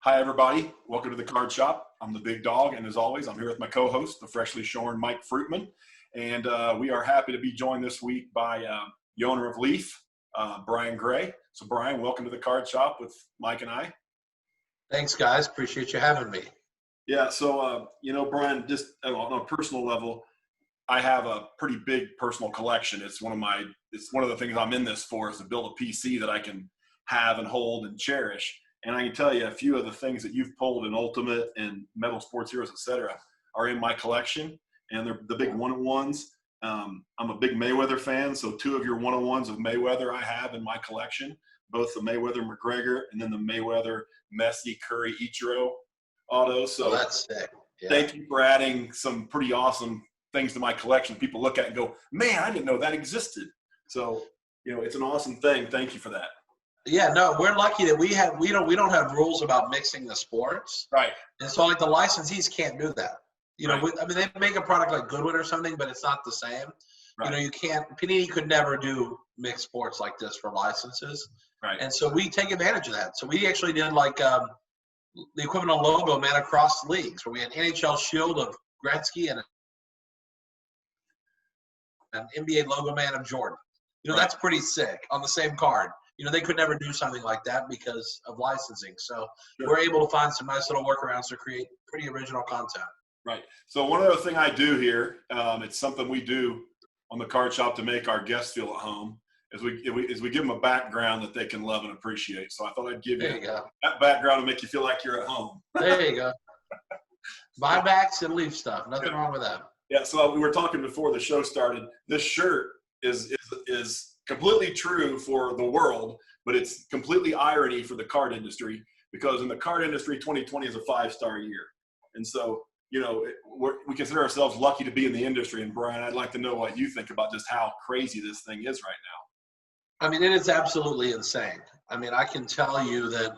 Hi, everybody. Welcome to the Card Shop. I'm the Big Dog, and as always, I'm here with my co-host, the freshly shorn Mike Fruitman. And we are happy to be joined this week by the owner of Leaf, Brian Gray. So, Brian, welcome to the Card Shop with Mike and I. Thanks, guys. Appreciate you having me. Yeah, so, Brian, just on a personal level, I have a pretty big personal collection. It's one of the things I'm in this for, is to build a PC that I can have and hold and cherish. And I can tell you a few of the things that you've pulled in Ultimate and Metal Sports Heroes, etc., are in my collection, and they're the big one-on-ones. I'm a big Mayweather fan, so two of your one-on-ones of Mayweather I have in my collection, both the Mayweather McGregor and then the Mayweather Messi Curry Ichiro autos. So that's sick. Yeah. Thank you for adding some pretty awesome things to my collection. People look at it and go, man, I didn't know that existed. So, it's an awesome thing. Thank you for that. Yeah, no, we're lucky that we don't have rules about mixing the sports. Right. And so, like, the licensees can't do that. Right. They make a product like Goodwin or something, but it's not the same. Right. You can't. Panini could never do mixed sports like this for licenses. Right. And so we take advantage of that. So we actually did like the equivalent logo man across leagues, where we had NHL Shield of Gretzky and an NBA logo man of Jordan. Right. That's pretty sick on the same card. They could never do something like that because of licensing. So Sure. We're able to find some nice little workarounds to create pretty original content. Right. So one other thing I do here, it's something we do on the Card Shop to make our guests feel at home, is we give them a background that they can love and appreciate. So I thought I'd give you that background to make you feel like you're at home. There you go. Buybacks and Leaf stuff. Nothing wrong with that. Yeah. So we were talking before the show started. This shirt is completely true for the world, but it's completely irony for the card industry, because in the card industry, 2020 is a 5-star year. And so, we consider ourselves lucky to be in the industry. And Brian, I'd like to know what you think about just how crazy this thing is right now. I mean, it is absolutely insane. I mean, I can tell you that,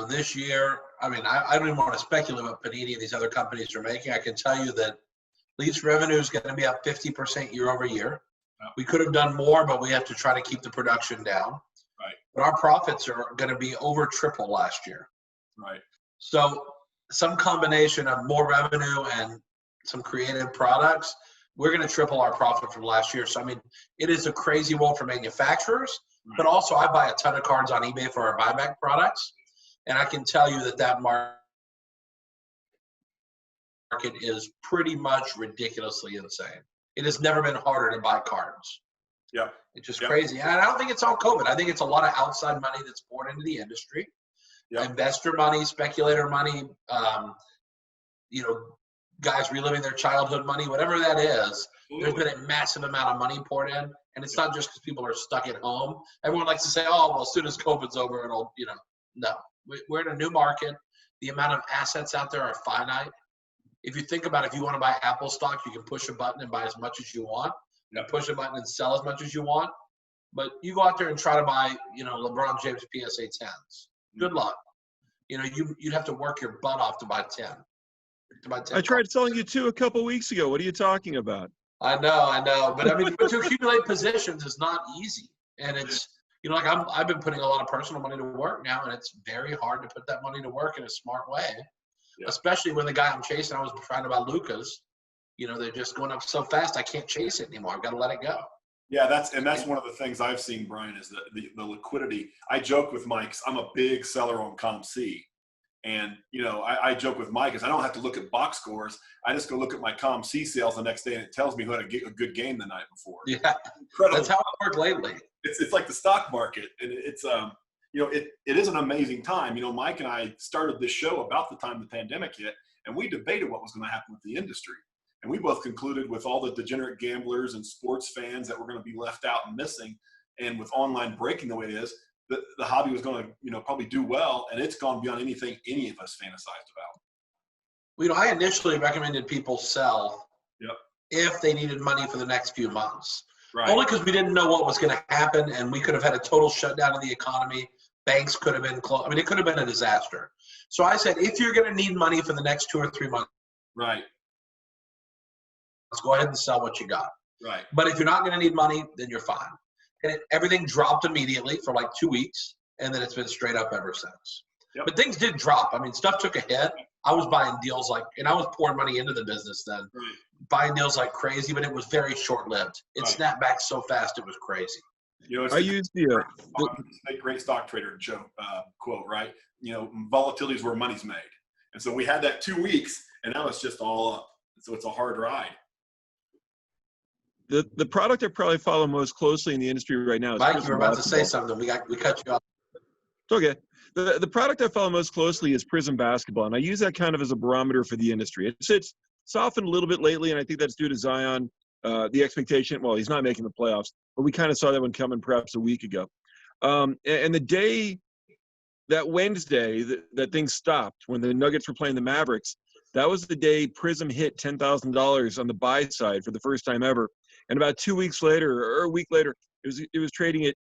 this year, I don't even want to speculate what Panini and these other companies are making. I can tell you that Leafs revenue is going to be up 50% year over year. We could have done more, but we have to try to keep the production down. Right. But our profits are going to be over triple last year. Right. So some combination of more revenue and some creative products, we're going to triple our profit from last year. So, it is a crazy world for manufacturers, Right. but also I buy a ton of cards on eBay for our buyback products. And I can tell you that market is pretty much ridiculously insane. It has never been harder to buy cards. Yeah. It's just crazy. And I don't think it's all COVID. I think it's a lot of outside money that's poured into the industry. Yeah. Investor money, speculator money, guys reliving their childhood money, whatever that is. There's been a massive amount of money poured in. And it's not just because people are stuck at home. Everyone likes to say, oh, well, as soon as COVID's over, it'll, no. We're in a new market. The amount of assets out there are finite. If you think about it, if you want to buy Apple stock, you can push a button and buy as much as you want. You can push a button and sell as much as you want. But you go out there and try to buy, LeBron James PSA 10s. Good luck. You'd have to work your butt off to buy 10. I tried selling you 2 a couple weeks ago. What are you talking about? I know. But to accumulate positions is not easy. And it's, I've been putting a lot of personal money to work now, and it's very hard to put that money to work in a smart way. Yeah. Especially when the guy I'm chasing, I was trying to buy Lucas. They're just going up so fast, I can't chase it anymore. I've got to let it go. Yeah, that's one of the things I've seen, Brian, is the liquidity. I joke with Mike, 'cause I'm a big seller on ComC. And, I joke with Mike, is I don't have to look at box scores. I just go look at my ComC sales the next day, and it tells me who had a good game the night before. Yeah, incredible. That's how it worked lately. It's like the stock market, and it's it is an amazing time. Mike and I started this show about the time the pandemic hit, and we debated what was going to happen with the industry. And we both concluded, with all the degenerate gamblers and sports fans that were going to be left out and missing, and with online breaking the way it is, the hobby was going to probably do well, and it's gone beyond anything any of us fantasized about. I initially recommended people sell if they needed money for the next few months. Right. Only because we didn't know what was going to happen, and we could have had a total shutdown of the economy. Banks could have been closed. It could have been a disaster. So I said, if you're going to need money for the next 2 or 3 months, right, let's go ahead and sell what you got. Right. But if you're not going to need money, then you're fine. And everything dropped immediately for like 2 weeks, and then it's been straight up ever since. Yep. But things did drop. I mean, stuff took a hit. I was buying deals and I was pouring money into the business then, Right. buying deals like crazy, but it was very short-lived. It Right. snapped back so fast, it was crazy. It's I use the great stock trader Joe quote, right? Volatility is where money's made. And so we had that 2 weeks, and now it's just all up. So it's a hard ride. the product I probably follow most closely in the industry right now is Mike, you Prism were about to say Basketball. something. We cut you off. It's okay. The product I follow most closely is Prism Basketball, and I use that kind of as a barometer for the industry. It's softened a little bit lately, and I think that's due to Zion. The expectation, well, he's not making the playoffs, but we kind of saw that one coming perhaps a week ago. And the day, that Wednesday, that things stopped when the Nuggets were playing the Mavericks, that was the day Prism hit $10,000 on the buy side for the first time ever. And about 2 weeks later, or a week later, it was trading at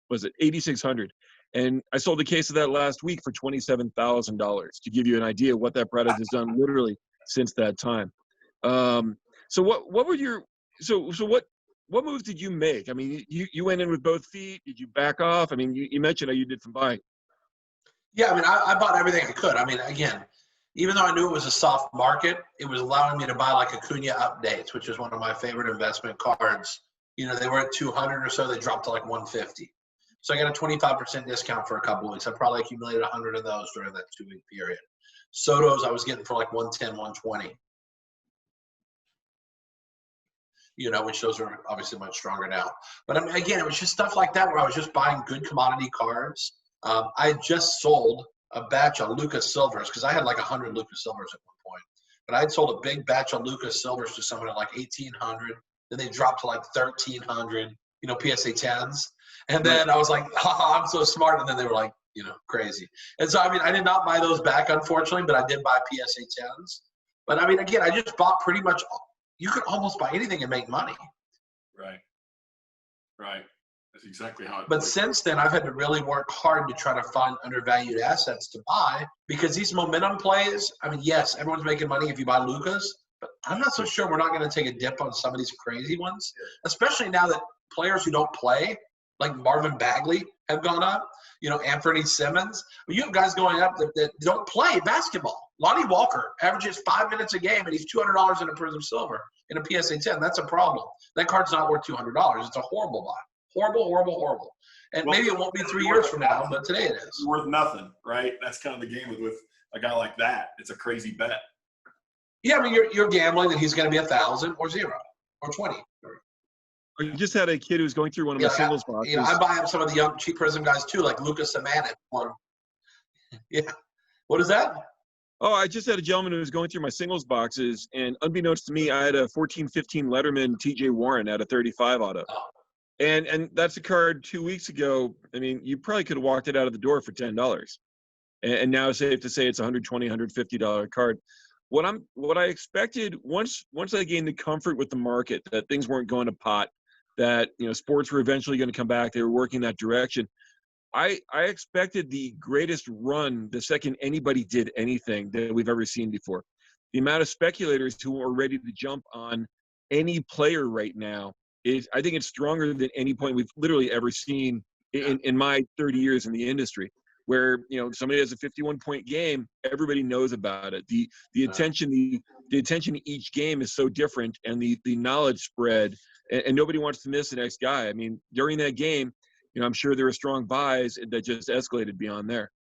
was it 8,600. And I sold a case of that last week for $27,000 to give you an idea of what that product has done literally since that time. So what were your what moves did you make? I mean, you went in with both feet. Did you back off? I mean, you mentioned how you did some buying. Yeah, I mean, I bought everything I could. I mean, again, even though I knew it was a soft market, it was allowing me to buy like Acuna updates, which is one of my favorite investment cards. They were at 200 or so. They dropped to like 150. So I got a 25% discount for a couple of weeks. I probably accumulated 100 of those during that 2-week period. Sotos I was getting for like 110, 120. Which those are obviously much stronger now. But I mean, again, it was just stuff like that where I was just buying good commodity cards. I had just sold a batch of Lucas Silvers because I had like 100 Lucas Silvers at one point. But I had sold a big batch of Lucas Silvers to someone at like 1,800. Then they dropped to like 1,300, PSA 10s. And then I was like, I'm so smart. And then they were like, crazy. And so, I mean, I did not buy those back, unfortunately, but I did buy PSA 10s. But I mean, again, I just bought pretty much – you could almost buy anything and make money. Right. That's exactly how it But plays. since then, I've had to really work hard to try to find undervalued assets to buy because these momentum plays, I mean, yes, everyone's making money if you buy Lucas, but I'm not so sure we're not going to take a dip on some of these crazy ones, especially now that players who don't play, like Marvin Bagley, have gone up. Anthony Simmons. You have guys going up that don't play basketball. Lonnie Walker averages 5 minutes a game, and he's $200 in a Prism Silver in a PSA 10. That's a problem. That card's not worth $200. It's a horrible buy. Horrible, horrible, horrible. And maybe it won't be 3 years from now, but today it is. Worth nothing, right? That's kind of the game with a guy like that. It's a crazy bet. Yeah, I mean, you're gambling that he's going to be 1,000 or 0 or 20. You just had a kid who was going through one of my singles boxes. I buy up some of the young cheap Prism guys too, like Lucas Samanic. Yeah. What is that? Oh, I just had a gentleman who was going through my singles boxes, and unbeknownst to me, I had a 14-15 Letterman TJ Warren at a 35 auto. Oh. And that's a card 2 weeks ago. I mean, you probably could have walked it out of the door for $10. And now it's safe to say it's a $120, $150 card. What I expected once I gained the comfort with the market that things weren't going to pot, that sports were eventually going to come back, they were working that direction. I expected the greatest run the second anybody did anything that we've ever seen before. The amount of speculators who are ready to jump on any player right now is, I think it's stronger than any point we've literally ever seen in my 30 years in the industry, where somebody has a 51-point game, everybody knows about it. The attention to each game is so different, and the knowledge spread, and nobody wants to miss the next guy. I mean, during that game, I'm sure there were strong buys that just escalated beyond there.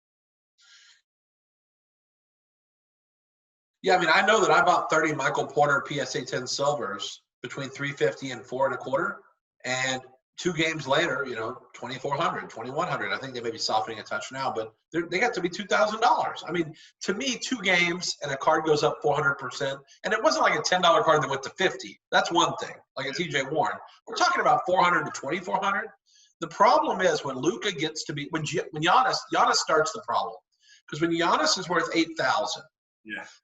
Yeah, I mean, I know that I bought 30 Michael Porter PSA 10 Silvers between 350 and 4.25, and 2 games later, 2,400, 2,100. I think they may be softening a touch now, but they got to be $2,000. I mean, to me, 2 games and a card goes up 400%, and it wasn't like a $10 card that went to 50. That's one thing, like a TJ Warren. We're talking about 400 to 2,400. The problem is when Luka gets to be when Giannis starts the problem, because when Giannis is worth 8,000,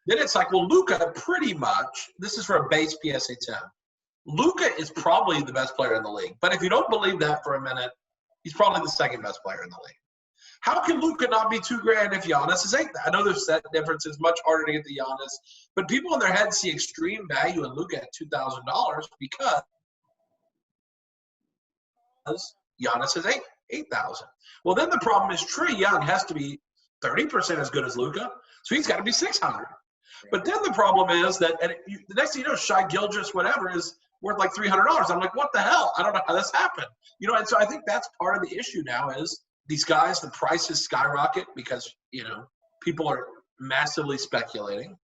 then it's like, well, Luka pretty much, this is for a base PSA 10. Luka is probably the best player in the league. But if you don't believe that for a minute, he's probably the second best player in the league. How can Luka not be $2,000 if Giannis is 8,000? I know there's set differences, much harder to get the Giannis, but people in their head see extreme value in Luka at $2,000 because Giannis is 8,000. Well, then the problem is Trae Young has to be 30% as good as Luka, so he's got to be 600. But then the problem is that the next thing you know, Shai Gilgeous, whatever, is worth like $300. I'm like, what the hell? I don't know how this happened. You know, and so I think that's part of the issue now is these guys, the prices skyrocket because, you know, people are massively speculating.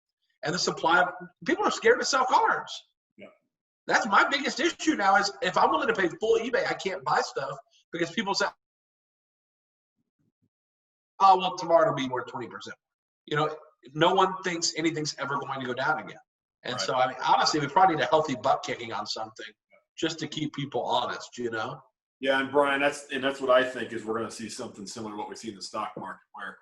And the supply, people are scared to sell cards. Yeah. That's my biggest issue now is if I'm willing to pay full eBay, I can't buy stuff because people say, oh, well, tomorrow it'll be worth 20%. You know, no one thinks anything's ever going to go down again. And so, I mean, honestly, we probably need a healthy butt kicking on something just to keep people honest, you know? Yeah, and Brian, that's what I think is we're going to see something similar to what we see in the stock market, where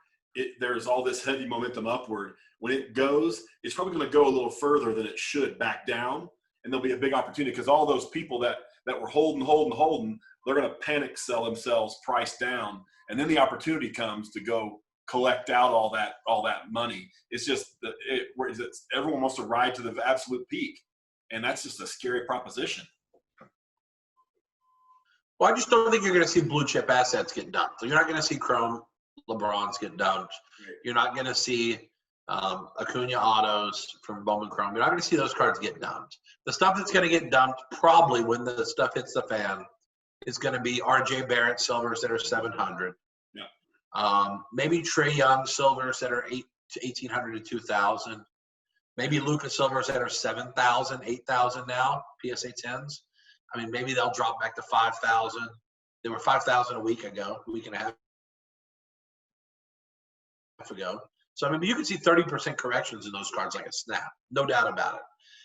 there's all this heavy momentum upward. When it goes, it's probably going to go a little further than it should back down, and there'll be a big opportunity because all those people that were holding, they're going to panic sell themselves price down, and then the opportunity comes to go collect out all that money. It's just everyone wants to ride to the absolute peak, and that's just a scary proposition. Well, I just don't think you're going to see blue chip assets get dumped. You're not going to see Chrome LeBrons get dumped. You're not going to see Acuna autos from Bowman Chrome. You're not going to see those cards get dumped. The stuff that's going to get dumped probably when the stuff hits the fan is going to be RJ Barrett silvers that are 700. Yeah. Maybe Trae Young silvers that are 1,800 to 2,000. Maybe Luka silvers that are 7,000, 8,000 now, PSA 10s. I mean, maybe they'll drop back to 5,000. They were 5,000 a week and a half ago. So, I mean, you can see 30% corrections in those cards like a snap. No doubt about it.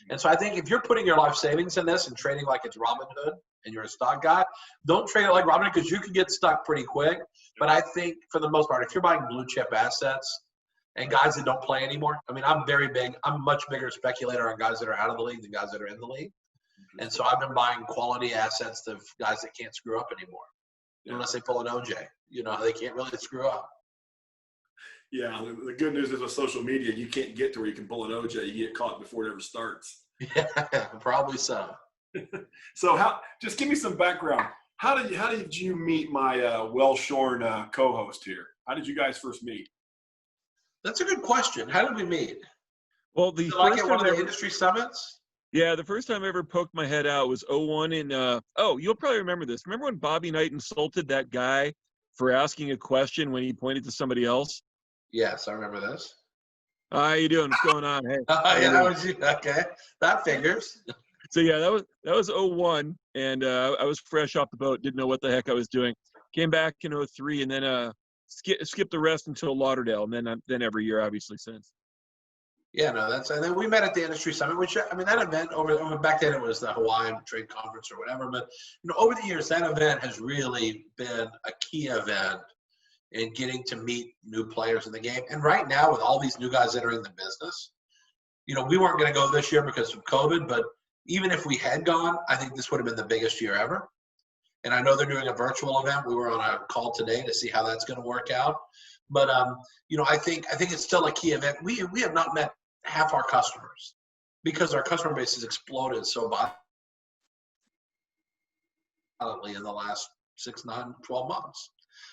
And so I think if you're putting your life savings in this and trading like it's Robinhood and you're a stock guy, don't trade it like Robinhood because you can get stuck pretty quick. But I think for the most part, if you're buying blue chip assets and guys that don't play anymore, I mean, I'm a much bigger speculator on guys that are out of the league than guys that are in the league. And so I've been buying quality assets of guys that can't screw up anymore. Unless they pull an OJ. You know, they can't really screw up. Yeah, the good news is with social media, you can't get to where you can pull an OJ. You get caught before it ever starts. Yeah, probably so. So just give me some background. How did you meet my well-shorn co-host here? How did you guys first meet? That's a good question. How did we meet? Well, the Like first at one of time the industry summits? Yeah, the first time I ever poked my head out was 01 in you'll probably remember this. Remember when Bobby Knight insulted that guy for asking a question when he pointed to somebody else? Yes, I remember this. How you doing? What's going on? Hey. Okay. That figures. So yeah, that was 01 and I was fresh off the boat, didn't know what the heck I was doing. Came back in 03 and then skipped the rest until Lauderdale and then every year obviously since. Yeah, no, and then we met at the industry summit, which, I mean, that event over back then it was the Hawaiian Trade Conference or whatever, but, you know, over the years, that event has really been a key event in getting to meet new players in the game. And right now, with all these new guys that are in the business, you know, we weren't going to go this year because of COVID, but even if we had gone, I think this would have been the biggest year ever. And I know they're doing a virtual event. We were on a call today to see how that's going to work out. But, you know, I think it's still a key event. We have not met half our customers because our customer base has exploded so violently in the last 6, 9, 12 months.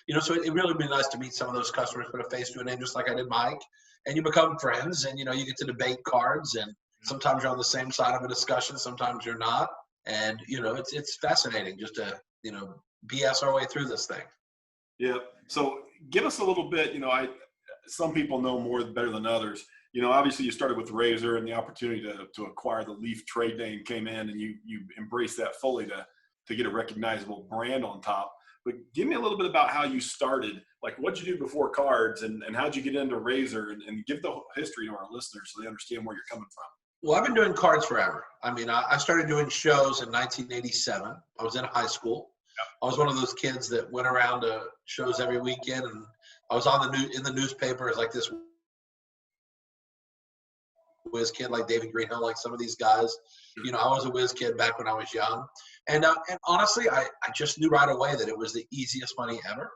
You know, so it really would be nice to meet some of those customers, put a face to a name just like I did Mike, and you become friends and, you know, you get to debate cards and sometimes you're on the same side of a discussion, sometimes you're not. And, you know, it's fascinating just to, you know, BS our way through this thing. Yeah. So give us a little bit, you know, some people know better than others. You know, obviously you started with Razor and the opportunity to acquire the Leaf trade name came in and you embraced that fully to get a recognizable brand on top. But give me a little bit about how you started. Like, what'd you do before cards and how'd you get into Razor and give the history to our listeners so they understand where you're coming from. Well, I've been doing cards forever. I mean, I started doing shows in 1987. I was in high school. Yep. I was one of those kids that went around to shows every weekend, and I was in the newspaper as like this whiz kid like David Greenhill, like some of these guys. You know, I was a whiz kid back when I was young. And honestly, I just knew right away that it was the easiest money ever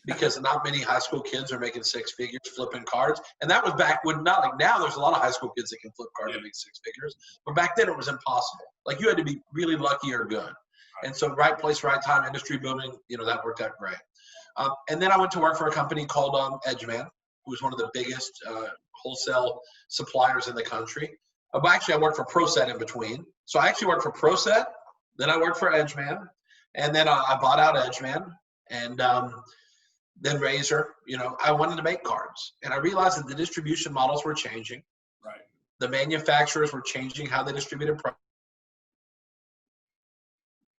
because not many high school kids are making 6 figures flipping cards. And that was back when, not like now, there's a lot of high school kids that can flip cards and make 6 figures. But back then it was impossible. Like you had to be really lucky or good. And so right place, right time, industry booming, you know, that worked out great. And then I went to work for a company called Edgeman, who was one of the biggest wholesale suppliers in the country. But actually, I worked for ProSet in between. So I actually worked for ProSet, then I worked for Edgeman, and then I bought out Edgeman, and then Razor. I wanted to make cards, and I realized that the distribution models were changing. Right. The manufacturers were changing how they distributed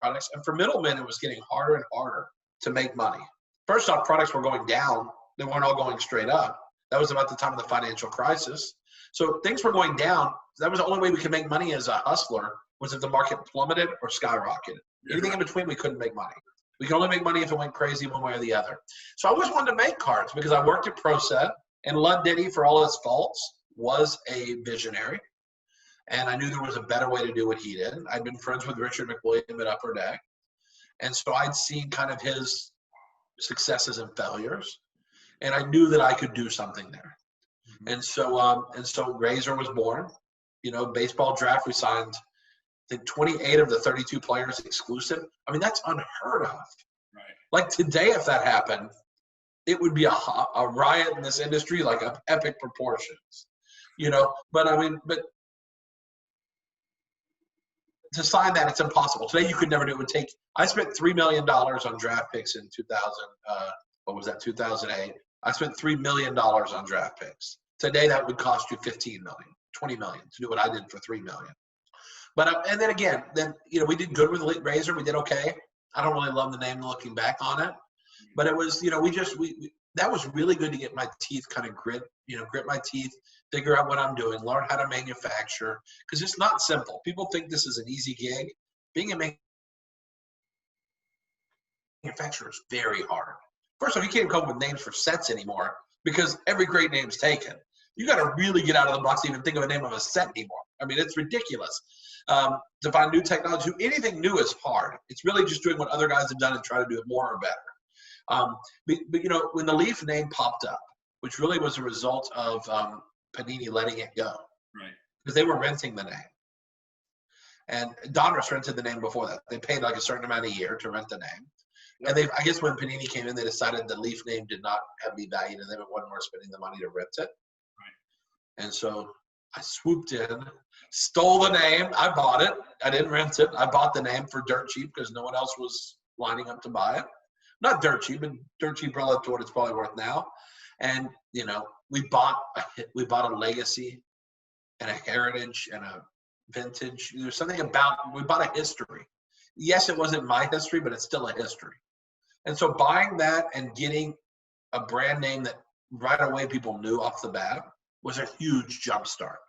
products, and for middlemen, it was getting harder and harder to make money. First off, products were going down. They weren't all going straight up. That was about the time of the financial crisis. So things were going down. That was the only way we could make money as a hustler, was if the market plummeted or skyrocketed. Anything in between, we couldn't make money. We could only make money if it went crazy one way or the other. So I always wanted to make cards because I worked at ProSet, and Lud Diddy, for all his faults, was a visionary. And I knew there was a better way to do what he did. I'd been friends with Richard McWilliam at Upper Deck. And so I'd seen kind of his successes and failures. And I knew that I could do something there. And so Razor was born. Baseball draft, we signed, I think, 28 of the 32 players exclusive. I mean, that's unheard of. Right. Like today, if that happened, it would be a riot in this industry, like of epic proportions. But to sign that, it's impossible. Today, you could never do it. I spent $3 million on draft picks in 2008. I spent $3 million on draft picks. Today, that would cost you $15 million, $20 million to do what I did for $3 million. But and then again, we did good with Razor. We did okay. I don't really love the name looking back on it, but it was that was really good to get my teeth kind of grit my teeth, figure out what I'm doing, learn how to manufacture, because it's not simple. People think this is an easy gig. Being a manufacturer is very hard. First off, you can't come up with names for sets anymore because every great name's taken. You got to really get out of the box to even think of a name of a set anymore. I mean, it's ridiculous. To find new technology, anything new is hard. It's really just doing what other guys have done and try to do it more or better. But when the Leaf name popped up, which really was a result of Panini letting it go, Right. because they were renting the name. And Donruss rented the name before that. They paid like a certain amount a year to rent the name. And I guess when Panini came in, they decided the Leaf name did not have any value to them. It wasn't worth spending the money to rent it. Right. And so I swooped in, stole the name. I bought it. I didn't rent it. I bought the name for dirt cheap because no one else was lining up to buy it. Not dirt cheap, but dirt cheap relative to what it's probably worth now. And we bought a legacy and a heritage and a vintage. There's something about, we bought a history. Yes, it wasn't my history, but it's still a history. And so buying that and getting a brand name that right away people knew off the bat was a huge jump start.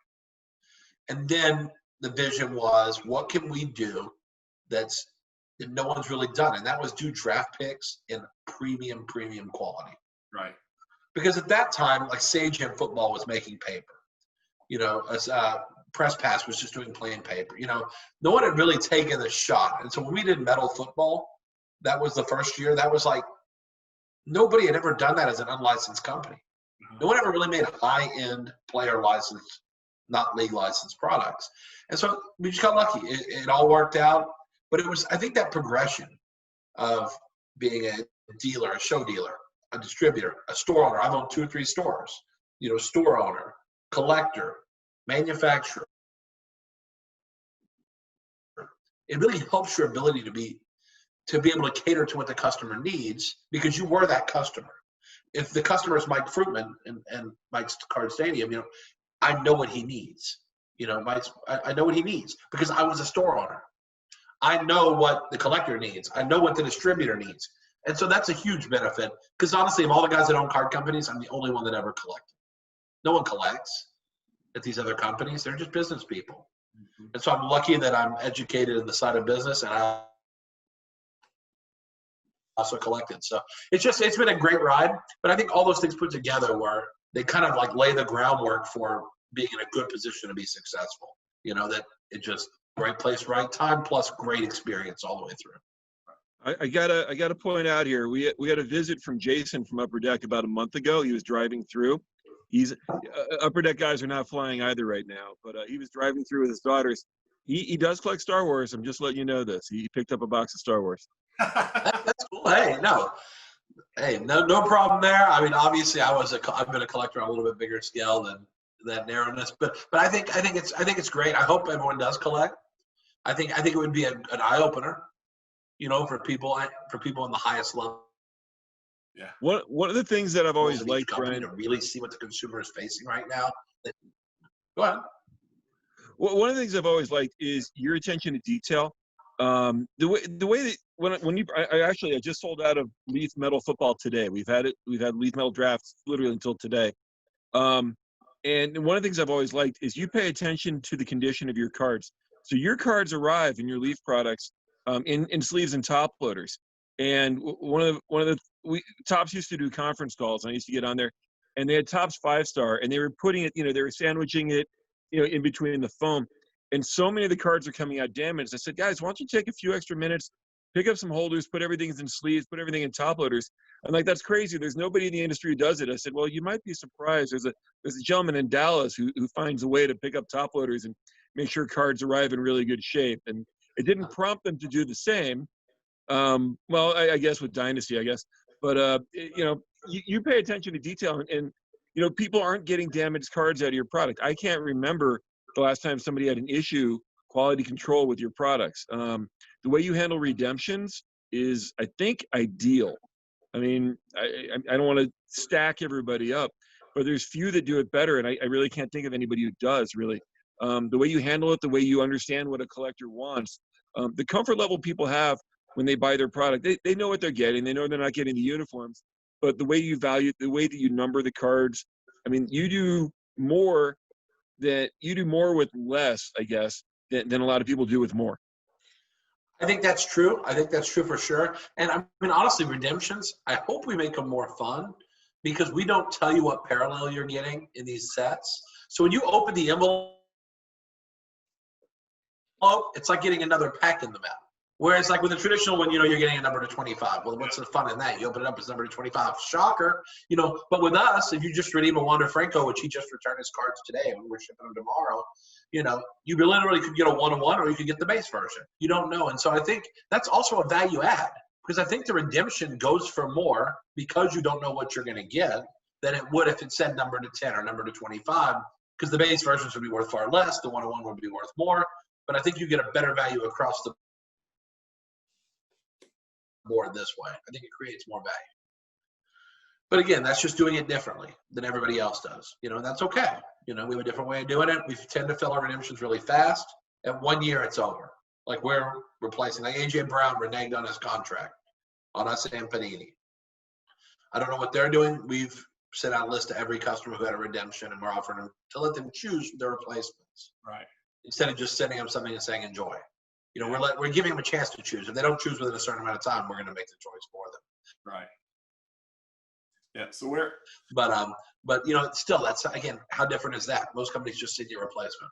And then the vision was, what can we do that no one's really done? And that was do draft picks in premium quality. Right. Because at that time, like Sage Ham Football was making paper. As Press Pass was just doing plain paper. No one had really taken the shot. And so when we did metal football, that was the first year. That was like, nobody had ever done that as an unlicensed company. No one ever really made high-end player licensed, not league licensed products. And so we just got lucky. It all worked out. But it was, I think, that progression of being a dealer, a show dealer, a distributor, a store owner. I've owned 2 or 3 stores. Store owner, collector, manufacturer. It really helps your ability to be able to cater to what the customer needs, because you were that customer. If the customer is Mike Fruitman and Mike's Card Stadium, I know what he needs. I know what he needs because I was a store owner. I know what the collector needs. I know what the distributor needs. And so that's a huge benefit, because honestly, of all the guys that own card companies, I'm the only one that ever collected. No one collects at these other companies. They're just business people. Mm-hmm. And so I'm lucky that I'm educated in the side of business, and I also collected. So it's been a great ride. But I think all those things put together where they kind of like lay the groundwork for being in a good position to be successful. That it just right place, right time, plus great experience all the way through. I gotta point out here, we had a visit from Jason from Upper Deck about a month ago. He was driving through. He's Upper Deck guys are not flying either right now, but he was driving through with his daughters. He does collect Star Wars. I'm just letting you know this. He picked up a box of Star Wars. That's cool. Hey, no, Hey, no problem there. I mean, obviously, I've been a collector on a little bit bigger scale than that narrowness, but I think it's great. I hope everyone does collect. I think it would be an eye opener, for people in the highest level. Yeah. One of the things that I've always Of each liked, company, Brian, to really see what the consumer is facing right now. Go ahead. one of the things I've always liked is your attention to detail. The way that I just sold out of Leaf Metal football today. We've had Leaf Metal drafts literally until today. And one of the things I've always liked is you pay attention to the condition of your cards. So your cards arrive in your Leaf products in sleeves and top loaders. And one of the Tops used to do conference calls, and I used to get on there, and they had Tops 5-star, and they were putting it, they were sandwiching it, in between the foam. And so many of the cards are coming out damaged. I said, guys, why don't you take a few extra minutes, pick up some holders, put everything in sleeves, put everything in top loaders. I'm like, that's crazy. There's nobody in the industry who does it. I said, well, you might be surprised. There's a gentleman in Dallas who finds a way to pick up top loaders and make sure cards arrive in really good shape. And it didn't prompt them to do the same. Well, I guess with Dynasty, but you pay attention to detail, and people aren't getting damaged cards out of your product. I can't remember the last time somebody had an issue quality control with your products. The way you handle redemptions is, I think, ideal. I mean, I don't want to stack everybody up, but there's few that do it better, and I really can't think of anybody who does, really. The way you handle it, the way you understand what a collector wants, the comfort level people have when they buy their product, they know what they're getting. They know they're not getting the uniforms, but the way you value, the way that you number the cards, I mean, you do more with less, I guess, than a lot of people do with more. I think that's true. I think that's true for sure. And I mean, honestly, redemptions, I hope we make them more fun, because we don't tell you what parallel you're getting in these sets. So when you open the envelope, it's like getting another pack in the mail. Whereas like with the traditional one, you're getting a number to 25. Well, what's the fun in that? You open it up, it's number to 25. Shocker. But with us, if you just redeem a Wander Franco, which he just returned his cards today, and we're shipping them tomorrow, you literally could get a 1-of-1, or you could get the base version. You don't know. And so I think that's also a value add, because I think the redemption goes for more because you don't know what you're going to get than it would if it said number to 10 or number to 25, because the base versions would be worth far less. The 1-of-1 would be worth more. But I think you get a better value across the board this way. I think it creates more value. But again, that's just doing it differently than everybody else does. And that's okay. We have a different way of doing it. We tend to fill our redemptions really fast. At 1 year, it's over. Like we're replacing, like AJ Brown reneged on his contract on us and Panini. I don't know what they're doing. We've sent out a list to every customer who had a redemption, and we're offering them to let them choose their replacements. Right. Instead of just sending them something and saying enjoy. We're giving them a chance to choose. If they don't choose within a certain amount of time, we're going to make the choice for them. Right. Yeah. So we're. But still, that's again, how different is that? Most companies just send you a replacement.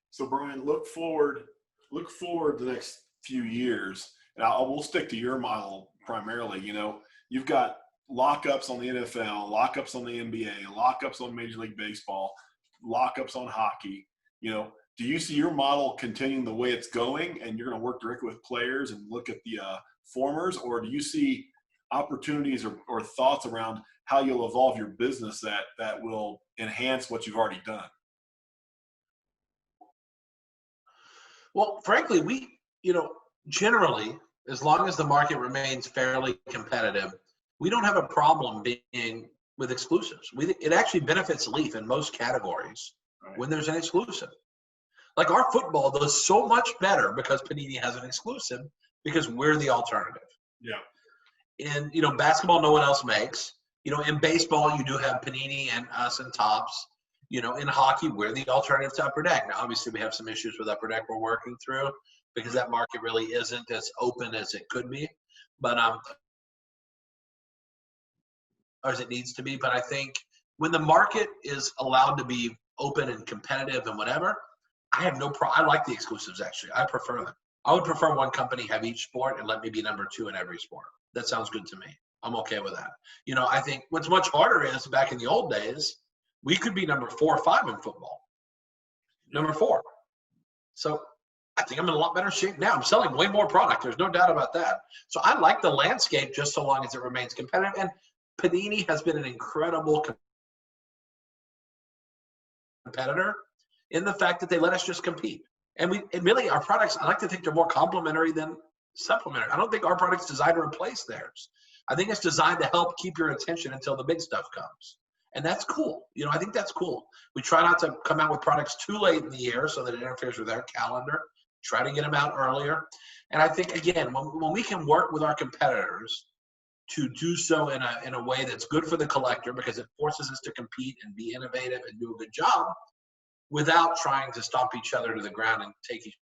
So Brian, look forward the next few years, and we'll stick to your model primarily. You've got lockups on the NFL, lockups on the NBA, lockups on Major League Baseball, lockups on hockey. Do you see your model continuing the way it's going, and you're going to work directly with players and look at the formers, or do you see opportunities or thoughts around how you'll evolve your business that will enhance what you've already done? Well, frankly, we, generally, as long as the market remains fairly competitive, we don't have a problem being with exclusives. It actually benefits Leaf in most categories when there's an exclusive. Like our football does so much better because Panini has an exclusive, because we're the alternative. Yeah. And, basketball, no one else makes. In baseball, you do have Panini and us and Tops. In hockey, we're the alternative to Upper Deck. Now, obviously, we have some issues with Upper Deck we're working through, because that market really isn't as open as it could be, but or as it needs to be. But I think when the market is allowed to be open and competitive and whatever, I have no problem. I like the exclusives, actually. I prefer them. I would prefer one company have each sport and let me be number 2 in every sport. That sounds good to me. I'm okay with that. I think what's much harder is back in the old days, we could be number 4 or 5 in football. Number 4. So I think I'm in a lot better shape now. I'm selling way more product. There's no doubt about that. So I like the landscape just so long as it remains competitive. And Panini has been an incredible competitor in the fact that they let us just compete. And really, our products, I like to think they're more complementary than supplementary. I don't think our product's designed to replace theirs. I think it's designed to help keep your attention until the big stuff comes. And that's cool. I think that's cool. We try not to come out with products too late in the year so that it interferes with our calendar. Try to get them out earlier. And I think, again, when we can work with our competitors to do so in a way that's good for the collector, because it forces us to compete and be innovative and do a good job without trying to stomp each other to the ground and take each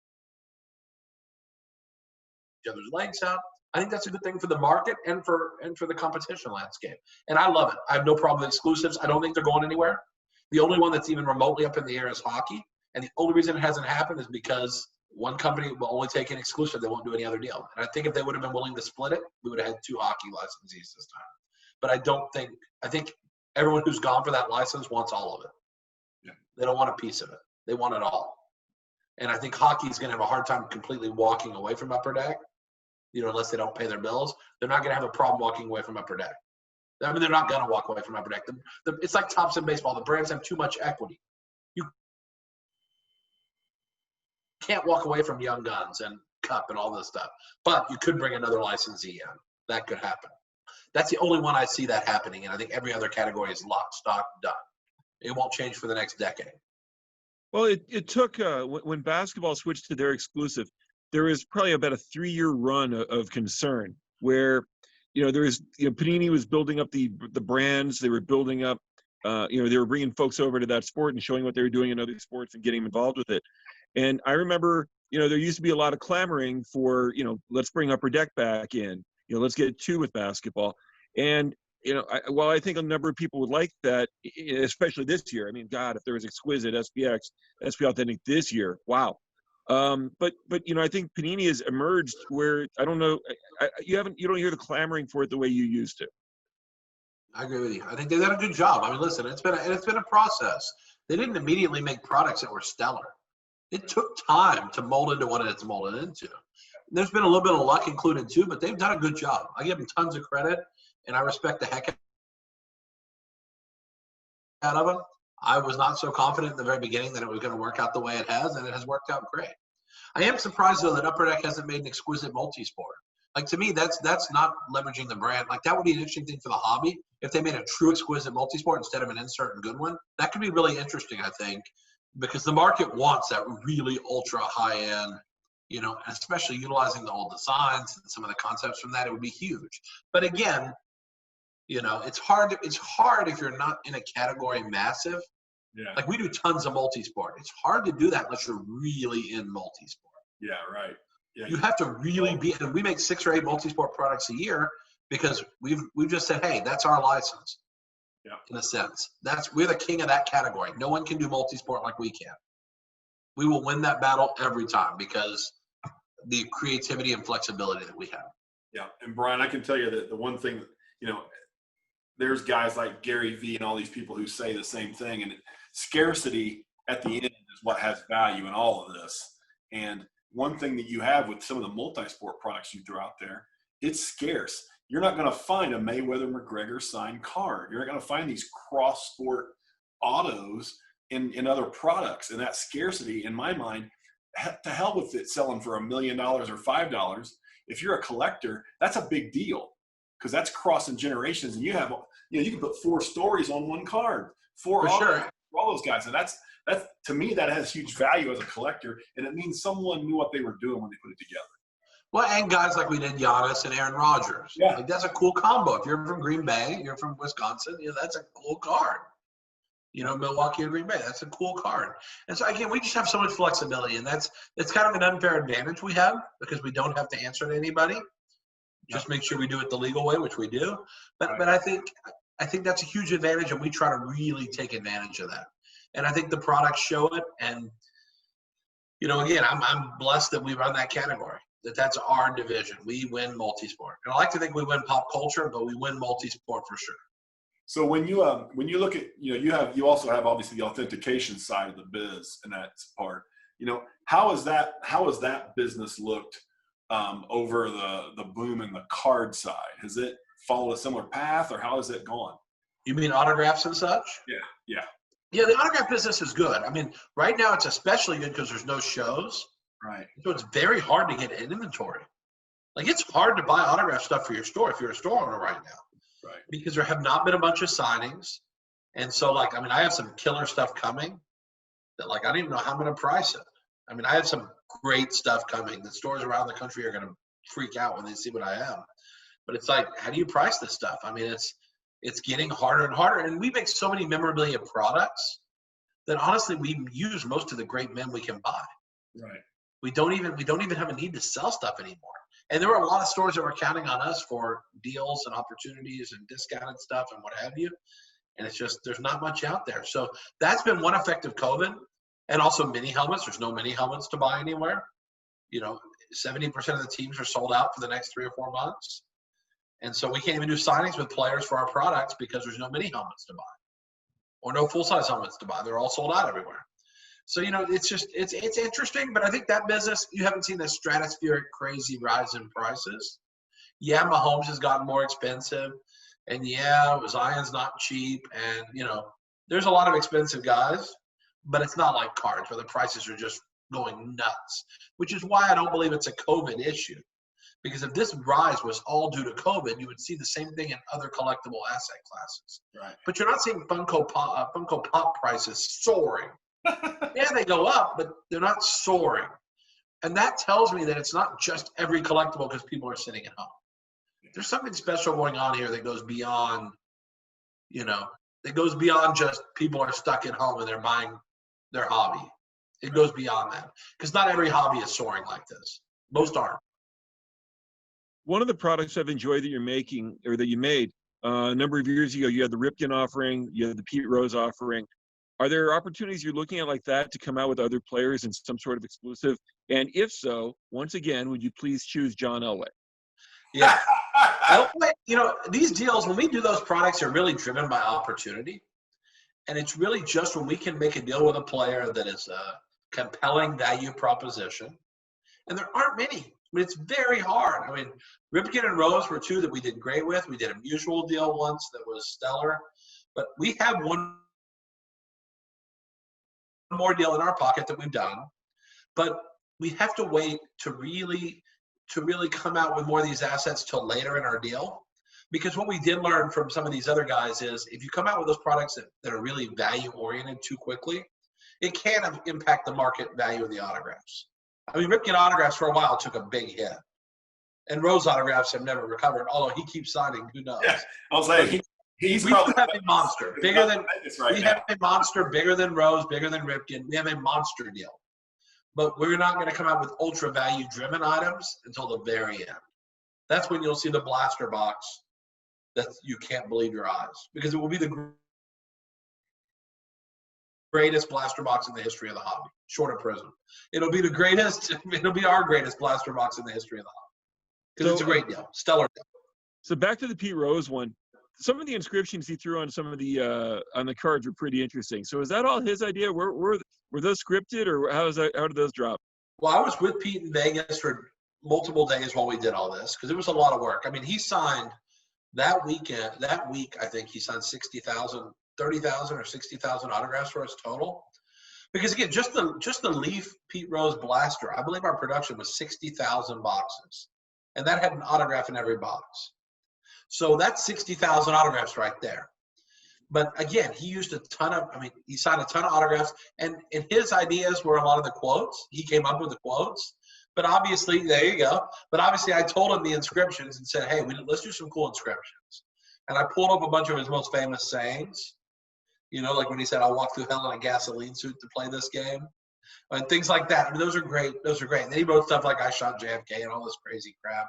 other's legs out, I think that's a good thing for the market and for the competition landscape. And I love it. I have no problem with exclusives. I don't think they're going anywhere. The only one that's even remotely up in the air is hockey. And the only reason it hasn't happened is because one company will only take an exclusive. They won't do any other deal. And I think if they would have been willing to split it, we would have had 2 hockey licensees this time. But I think everyone who's gone for that license wants all of it. Yeah. They don't want a piece of it. They want it all. And I think hockey is going to have a hard time completely walking away from Upper Deck, unless they don't pay their bills. They're not going to have a problem walking away from Upper Deck. I mean, they're not going to walk away from Upper Deck. It's like Thompson Baseball. The brands have too much equity. You can't walk away from Young Guns and Cup and all this stuff. But you could bring another licensee in. That could happen. That's the only one I see that happening. And I think every other category is lock, stock, done. It won't change for the next decade. Well, it took when basketball switched to their exclusive, there was probably about a 3-year run of concern where, there was, Panini was building up the brands. They were building up, they were bringing folks over to that sport and showing what they were doing in other sports and getting them involved with it. And I remember, there used to be a lot of clamoring for, let's bring Upper Deck back in, let's get 2 with basketball. And, while I think a number of people would like that, especially this year, I mean, God, if there was Exquisite, SPX, SP Authentic this year, wow. But I think Panini has emerged where, I don't know, you don't hear the clamoring for it the way you used to. I agree with you. I think they've done a good job. I mean, listen, it's been a process. They didn't immediately make products that were stellar. It took time to mold into what it's molded into. There's been a little bit of luck included too, but they've done a good job. I give them tons of credit, and I respect the heck out of them. I was not so confident in the very beginning that it was going to work out the way it has, and it has worked out great. I am surprised though that Upper Deck hasn't made an Exquisite multi-sport. Like, to me, that's not leveraging the brand. Like, that would be an interesting thing for the hobby if they made a true Exquisite multi-sport instead of an insert and Goodwin. That could be really interesting, I think, because the market wants that really ultra high-end, especially utilizing the old designs and some of the concepts from that. It would be huge. But again, it's hard if you're not in a category massive. Yeah. Like, we do tons of multi-sport. It's hard to do that unless you're really in multi-sport. Yeah, right. Yeah. You have to really be, and we make 6 or 8 multi-sport products a year because we've just said, hey, that's our license. Yeah. In a sense, we're the king of that category. No one can do multi-sport like we can. We will win that battle every time because the creativity and flexibility that we have. Yeah. And Brian, I can tell you that the one thing, there's guys like Gary Vee and all these people who say the same thing, and scarcity at the end is what has value in all of this. And one thing that you have with some of the multi-sport products you throw out there, it's scarce. You're not going to find a Mayweather McGregor signed card. You're not going to find these cross-sport autos in other products. And that scarcity, in my mind, to hell with it selling for $1 million or $5. If you're a collector, that's a big deal because that's crossing generations. And you have, you can put 4 stories on one card, 4 autos, sure. for all those guys. And that's to me, that has huge value as a collector. And it means someone knew what they were doing when they put it together. Well, and guys like we did Giannis and Aaron Rodgers. Yeah. Like, that's a cool combo. If you're from Green Bay, you're from Wisconsin, that's a cool card. Milwaukee or Green Bay, that's a cool card. And so, again, we just have so much flexibility, and it's kind of an unfair advantage we have because we don't have to answer to anybody. Just make sure we do it the legal way, which we do. But I think that's a huge advantage, and we try to really take advantage of that. And I think the products show it. And, again, I'm blessed that we run that category. That's our division. We win multi-sport. And I like to think we win pop culture, but we win multi-sport for sure. So when you look at, you also have obviously the authentication side of the biz, and that's part. how has that business looked over the boom in the card side? Has it followed a similar path, or how has it gone? You mean autographs and such? Yeah. Yeah, the autograph business is good. I mean, right now it's especially good because there's no shows. Right. So it's very hard to get inventory. Like, it's hard to buy autograph stuff for your store if you're a store owner right now. Right. Because there have not been a bunch of signings. And so, like, I mean, I have some killer stuff coming that, like, I don't even know how I'm going to price it. I mean, I have some great stuff coming that stores around the country are going to freak out when they see what I have. But it's like, how do you price this stuff? I mean, it's getting harder and harder. And we make so many memorabilia products that honestly we use most of the great men we can buy. Right. We don't even have a need to sell stuff anymore. And there were a lot of stores that were counting on us for deals and opportunities and discounted stuff and what have you. And it's just, there's not much out there. So that's been one effect of COVID. And also mini helmets. There's no mini helmets to buy anywhere. 70% of the teams are sold out for the next 3 or 4 months. And so we can't even do signings with players for our products because there's no mini helmets to buy or no full-size helmets to buy. They're all sold out everywhere. So, it's interesting, but I think that business, you haven't seen the stratospheric crazy rise in prices. Yeah, Mahomes has gotten more expensive. And yeah, Zion's not cheap. And, there's a lot of expensive guys, but it's not like cards where the prices are just going nuts, which is why I don't believe it's a COVID issue. Because if this rise was all due to COVID, you would see the same thing in other collectible asset classes. Right. But you're not seeing Funko Pop prices soaring. Yeah, they go up, but they're not soaring. And that tells me that it's not just every collectible because people are sitting at home. There's something special going on here that goes beyond, just people are stuck at home and they're buying their hobby. It goes beyond that because not every hobby is soaring like this. Most aren't. One of the products I've enjoyed that you're making, or that you made a number of years ago, you had the Ripken offering, you had the Pete Rose offering. Are there opportunities you're looking at like that to come out with other players in some sort of exclusive? And if so, once again, would you please choose John Elway? Yeah. Elway, these deals, when we do those products, are really driven by opportunity. And it's really just when we can make a deal with a player that is a compelling value proposition. And there aren't many. I mean, it's very hard. I mean, Ripken and Rose were 2 that we did great with. We did a mutual deal once that was stellar. But we have one more deal in our pocket that we've done. But we have to wait to really come out with more of these assets till later in our deal. Because what we did learn from some of these other guys is if you come out with those products that are really value-oriented too quickly, it can impact the market value of the autographs. I mean, Ripken autographs for a while took a big hit. And Rose autographs have never recovered, although he keeps signing. Who knows? Yeah, I'll say he's we probably have a monster bigger than right we now. have a monster bigger than Rose, bigger than Ripken. We have a monster deal. But we're not going to come out with ultra value driven items until the very end. That's when you'll see the blaster box that you can't believe your eyes, because it will be the greatest blaster box in the history of the hobby, short of Prism. It'll be our greatest blaster box in the history of the hobby. Because it's a great deal, stellar deal. So back to the Pete Rose one. Some of the inscriptions he threw on some of the on the cards were pretty interesting. So is that all his idea? Were those scripted, or how did those drop? Well, I was with Pete in Vegas for multiple days while we did all this because it was a lot of work. I mean, he signed that week, I think he signed 30,000 or 60,000 autographs for us total. Because again, just the Leaf Pete Rose blaster, I believe our production was 60,000 boxes, and that had an autograph in every box. So that's 60,000 autographs right there. But again, he signed a ton of autographs, and his ideas were a lot of the quotes. He came up with the quotes. But obviously, there you go. But obviously, I told him the inscriptions and said, hey, let's do some cool inscriptions. And I pulled up a bunch of his most famous sayings. Like when he said, I'll walk through hell in a gasoline suit to play this game. And things like that. I mean, those are great. Those are great. And then he wrote stuff like I shot JFK and all this crazy crap,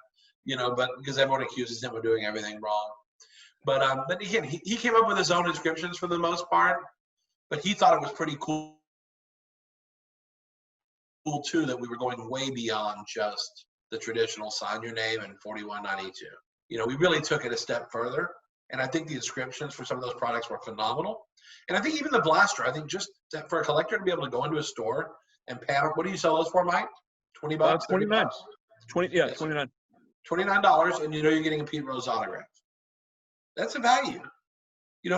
but because everyone accuses him of doing everything wrong. But again, he came up with his own inscriptions for the most part. But he thought it was pretty cool too that we were going way beyond just the traditional sign your name and 4192. We really took it a step further, and I think the inscriptions for some of those products were phenomenal. And I think even the blaster, I think just for a collector to be able to go into a store and Pan. What do you sell those for, Mike? $20, 29. 20, yeah, Yes. 29. $29, and you're getting a Pete Rose autograph. That's a value.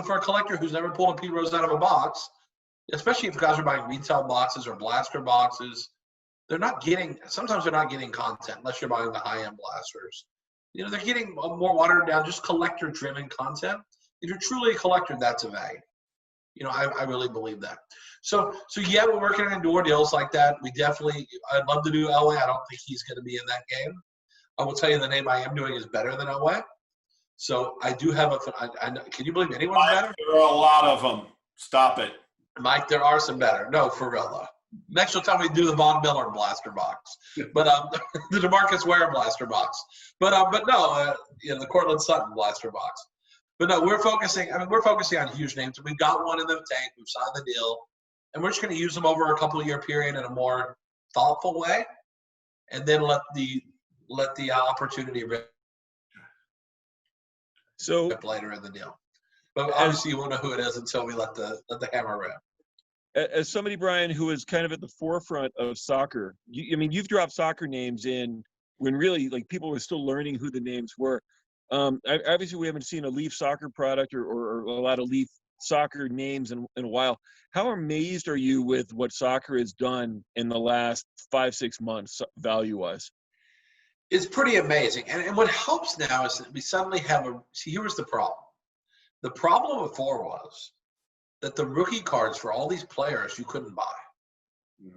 For a collector who's never pulled a Pete Rose out of a box, especially if guys are buying retail boxes or blaster boxes, sometimes they're not getting content unless you're buying the high-end blasters. They're getting more watered down, just collector-driven content. If you're truly a collector, that's a value. I really believe that. So yeah, we're working on door deals like that. I'd love to do Elway. I don't think he's going to be in that game. I will tell you the name I am doing is better than Elway. So I do have can you believe anyone's better? There are a lot of them. Stop it. Mike, there are some better. No, for real though. Next time we do the Von Miller blaster box, but the DeMarcus Ware blaster box, but no, the Cortland Sutton blaster box. But no, we're focusing on huge names. We've got one in the tank. We've signed the deal, and we're just going to use them over a couple of year period in a more thoughtful way, and then let the opportunity rip later in the deal. But obviously, you won't know who it is until we let the hammer rip. As somebody, Brian, who is kind of at the forefront of soccer, you've dropped soccer names in when really people were still learning who the names were. Obviously, we haven't seen a Leaf soccer product or a lot of Leaf soccer names in a while. How amazed are you with what soccer has done in the last 5-6 months, value-wise? It's pretty amazing. And what helps now is that we suddenly have here was the problem. The problem before was that the rookie cards for all these players you couldn't buy. Yeah.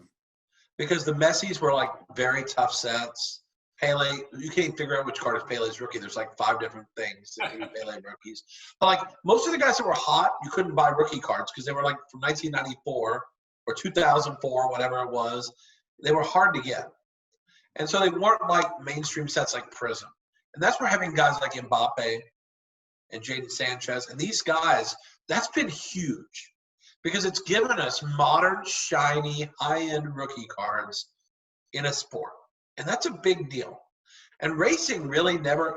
Because the Messis were very tough sets. Pele, you can't figure out which card is Pele's rookie. There's 5 different things that can be Pele rookies. But most of the guys that were hot, you couldn't buy rookie cards because they were from 1994 or 2004, whatever it was. They were hard to get. And so they weren't mainstream sets like Prism. And that's where having guys like Mbappe and Jadon Sanchez and these guys, that's been huge because it's given us modern, shiny, high-end rookie cards in a sport. And that's a big deal. And racing really I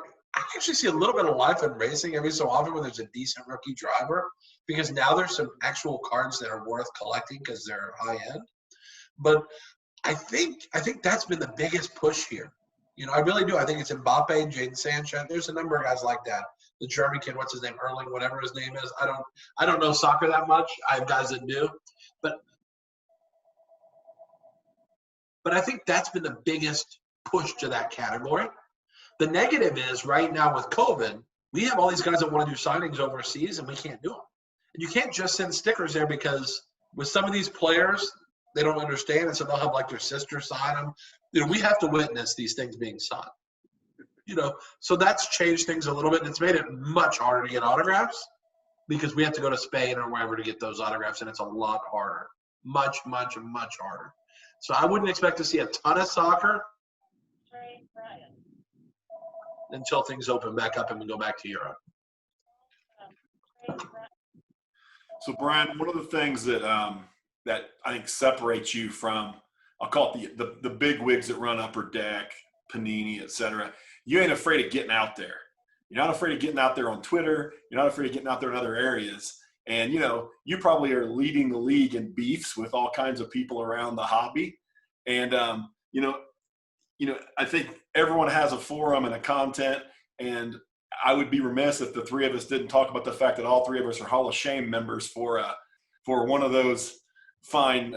actually see a little bit of life in racing every so often when there's a decent rookie driver because now there's some actual cards that are worth collecting because they're high-end. But I think that's been the biggest push here. I really do. I think it's Mbappe, Jadon Sanchez. There's a number of guys like that. The German kid, what's his name? Erling, whatever his name is. I don't know soccer that much. I have guys that do. But I think that's been the biggest push to that category. The negative is right now with COVID, we have all these guys that want to do signings overseas and we can't do them. And you can't just send stickers there because with some of these players, they don't understand, and so they'll have their sister sign them. We have to witness these things being signed. So that's changed things a little bit, and it's made it much harder to get autographs because we have to go to Spain or wherever to get those autographs, and it's a lot harder, much, much, much harder. So I wouldn't expect to see a ton of soccer until things open back up and we go back to Europe. So Brian, one of the things that that I think separates you from, I'll call it the big wigs that run Upper Deck, Panini, et cetera. You ain't afraid of getting out there. You're not afraid of getting out there on Twitter. You're not afraid of getting out there in other areas. And, you probably are leading the league in beefs with all kinds of people around the hobby. And, I think everyone has a forum and a content. And I would be remiss if the three of us didn't talk about the fact that all three of us are Hall of Shame members for one of those fine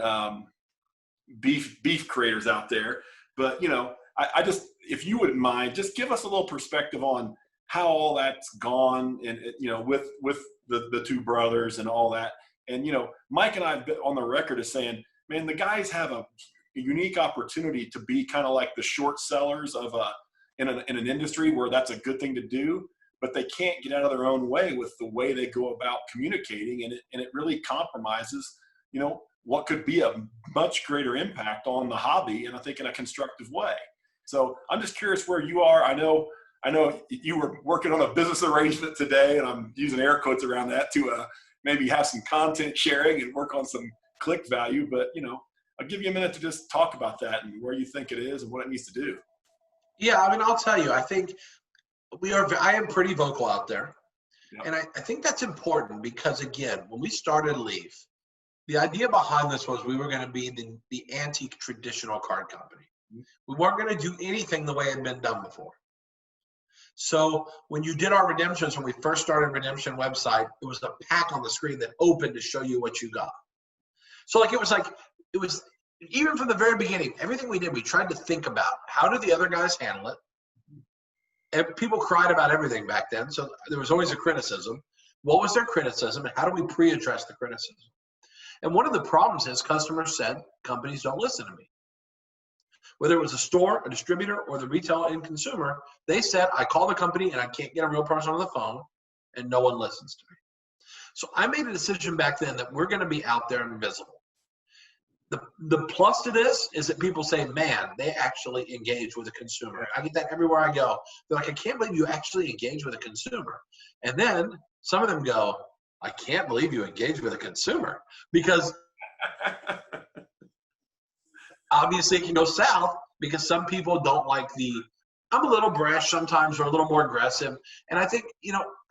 beef creators out there. But I just, if you wouldn't mind, just give us a little perspective on how all that's gone, and with the two brothers and all that. And Mike and I have been on the record as saying, man, the guys have a unique opportunity to be kind of like the short sellers of in an industry where that's a good thing to do, but they can't get out of their own way with the way they go about communicating, and it really compromises what could be a much greater impact on the hobby, and I think in a constructive way. So I'm just curious where you are. I know you were working on a business arrangement today, and I'm using air quotes around that to maybe have some content sharing and work on some click value. But I'll give you a minute to just talk about that and where you think it is and what it needs to do. Yeah, I'll tell you. I think I am pretty vocal out there, and I think that's important because again, when we started Leaf, The idea behind this was we were going to be the antique traditional card company. We weren't going to do anything the way it had been done before. So when you did our redemptions, when we first started redemption website, it was a pack on the screen that opened to show you what you got. So it was even from the very beginning, everything we did, we tried to think about how did the other guys handle it. And people cried about everything back then, so there was always a criticism. What was their criticism, and how do we pre-address the criticism? And one of the problems is customers said companies don't listen to me. Whether it was a store, a distributor, or the retail end consumer, they said, I call the company and I can't get a real person on the phone, and no one listens to me. So I made a decision back then that we're going to be out there and visible. The plus to this is that people say, man, they actually engage with a consumer. I get that everywhere I go. They're like, I can't believe you actually engage with a consumer. And then some of them go, I can't believe you engage with a consumer, because obviously it can go south because some people don't like I'm a little brash sometimes, or a little more aggressive. And I think,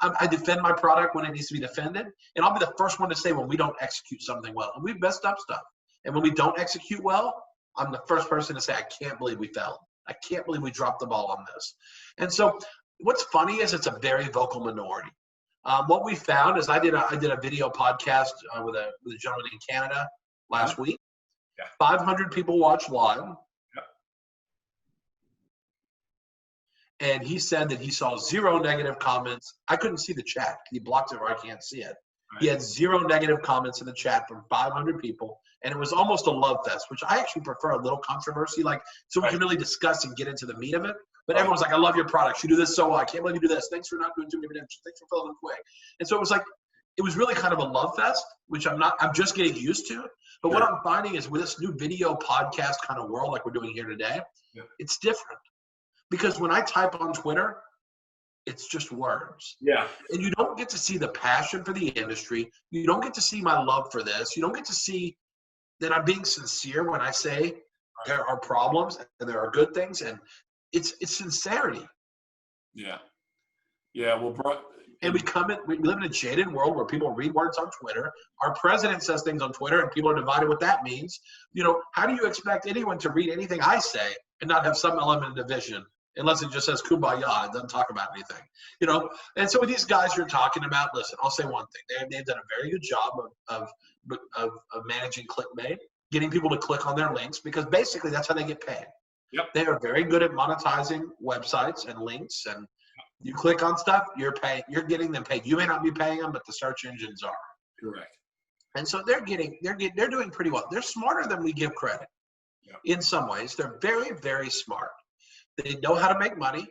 I defend my product when it needs to be defended. And I'll be the first one to say when we don't execute something well. And we've messed up stuff. And when we don't execute well, I'm the first person to say, I can't believe we failed. I can't believe we dropped the ball on this. And so what's funny is it's a very vocal minority. What we found is I did a video podcast with a gentleman in Canada last week. Yeah. 500 people watched live. Yeah. And he said that he saw 0 negative comments. I couldn't see the chat. He blocked it, or I can't see it. Right. He had 0 negative comments in the chat from 500 people. And it was almost a love fest, which I actually prefer a little controversy, so we can really discuss and get into the meat of it. But everyone's like, I love your products. You do this so well. I can't believe you do this. Thanks for not doing too many redemptions. Thanks for filling them quick. And so it was really kind of a love fest, which I'm just getting used to. But what I'm finding is with this new video podcast kind of world like we're doing here today, it's different. Because when I type on Twitter, it's just words. Yeah. And you don't get to see the passion for the industry. You don't get to see my love for this. You don't get to see that I'm being sincere when I say there are problems and there are good things, and it's sincerity. Yeah. Yeah. Well, and we live in a jaded world where people read words on Twitter. Our president says things on Twitter, and people are divided what that means. How do you expect anyone to read anything I say and not have some element of division, unless it just says kumbaya, it doesn't talk about anything, And so with these guys you're talking about, listen, I'll say one thing. They've done a very good job of managing clickbait, getting people to click on their links, because basically that's how they get paid. Yep. They are very good at monetizing websites and links, and you click on stuff, you're getting them paid. You may not be paying them, but the search engines are. Correct. And so they're doing pretty well. They're smarter than we give credit. Yep. In some ways, they're very, very smart. They know how to make money.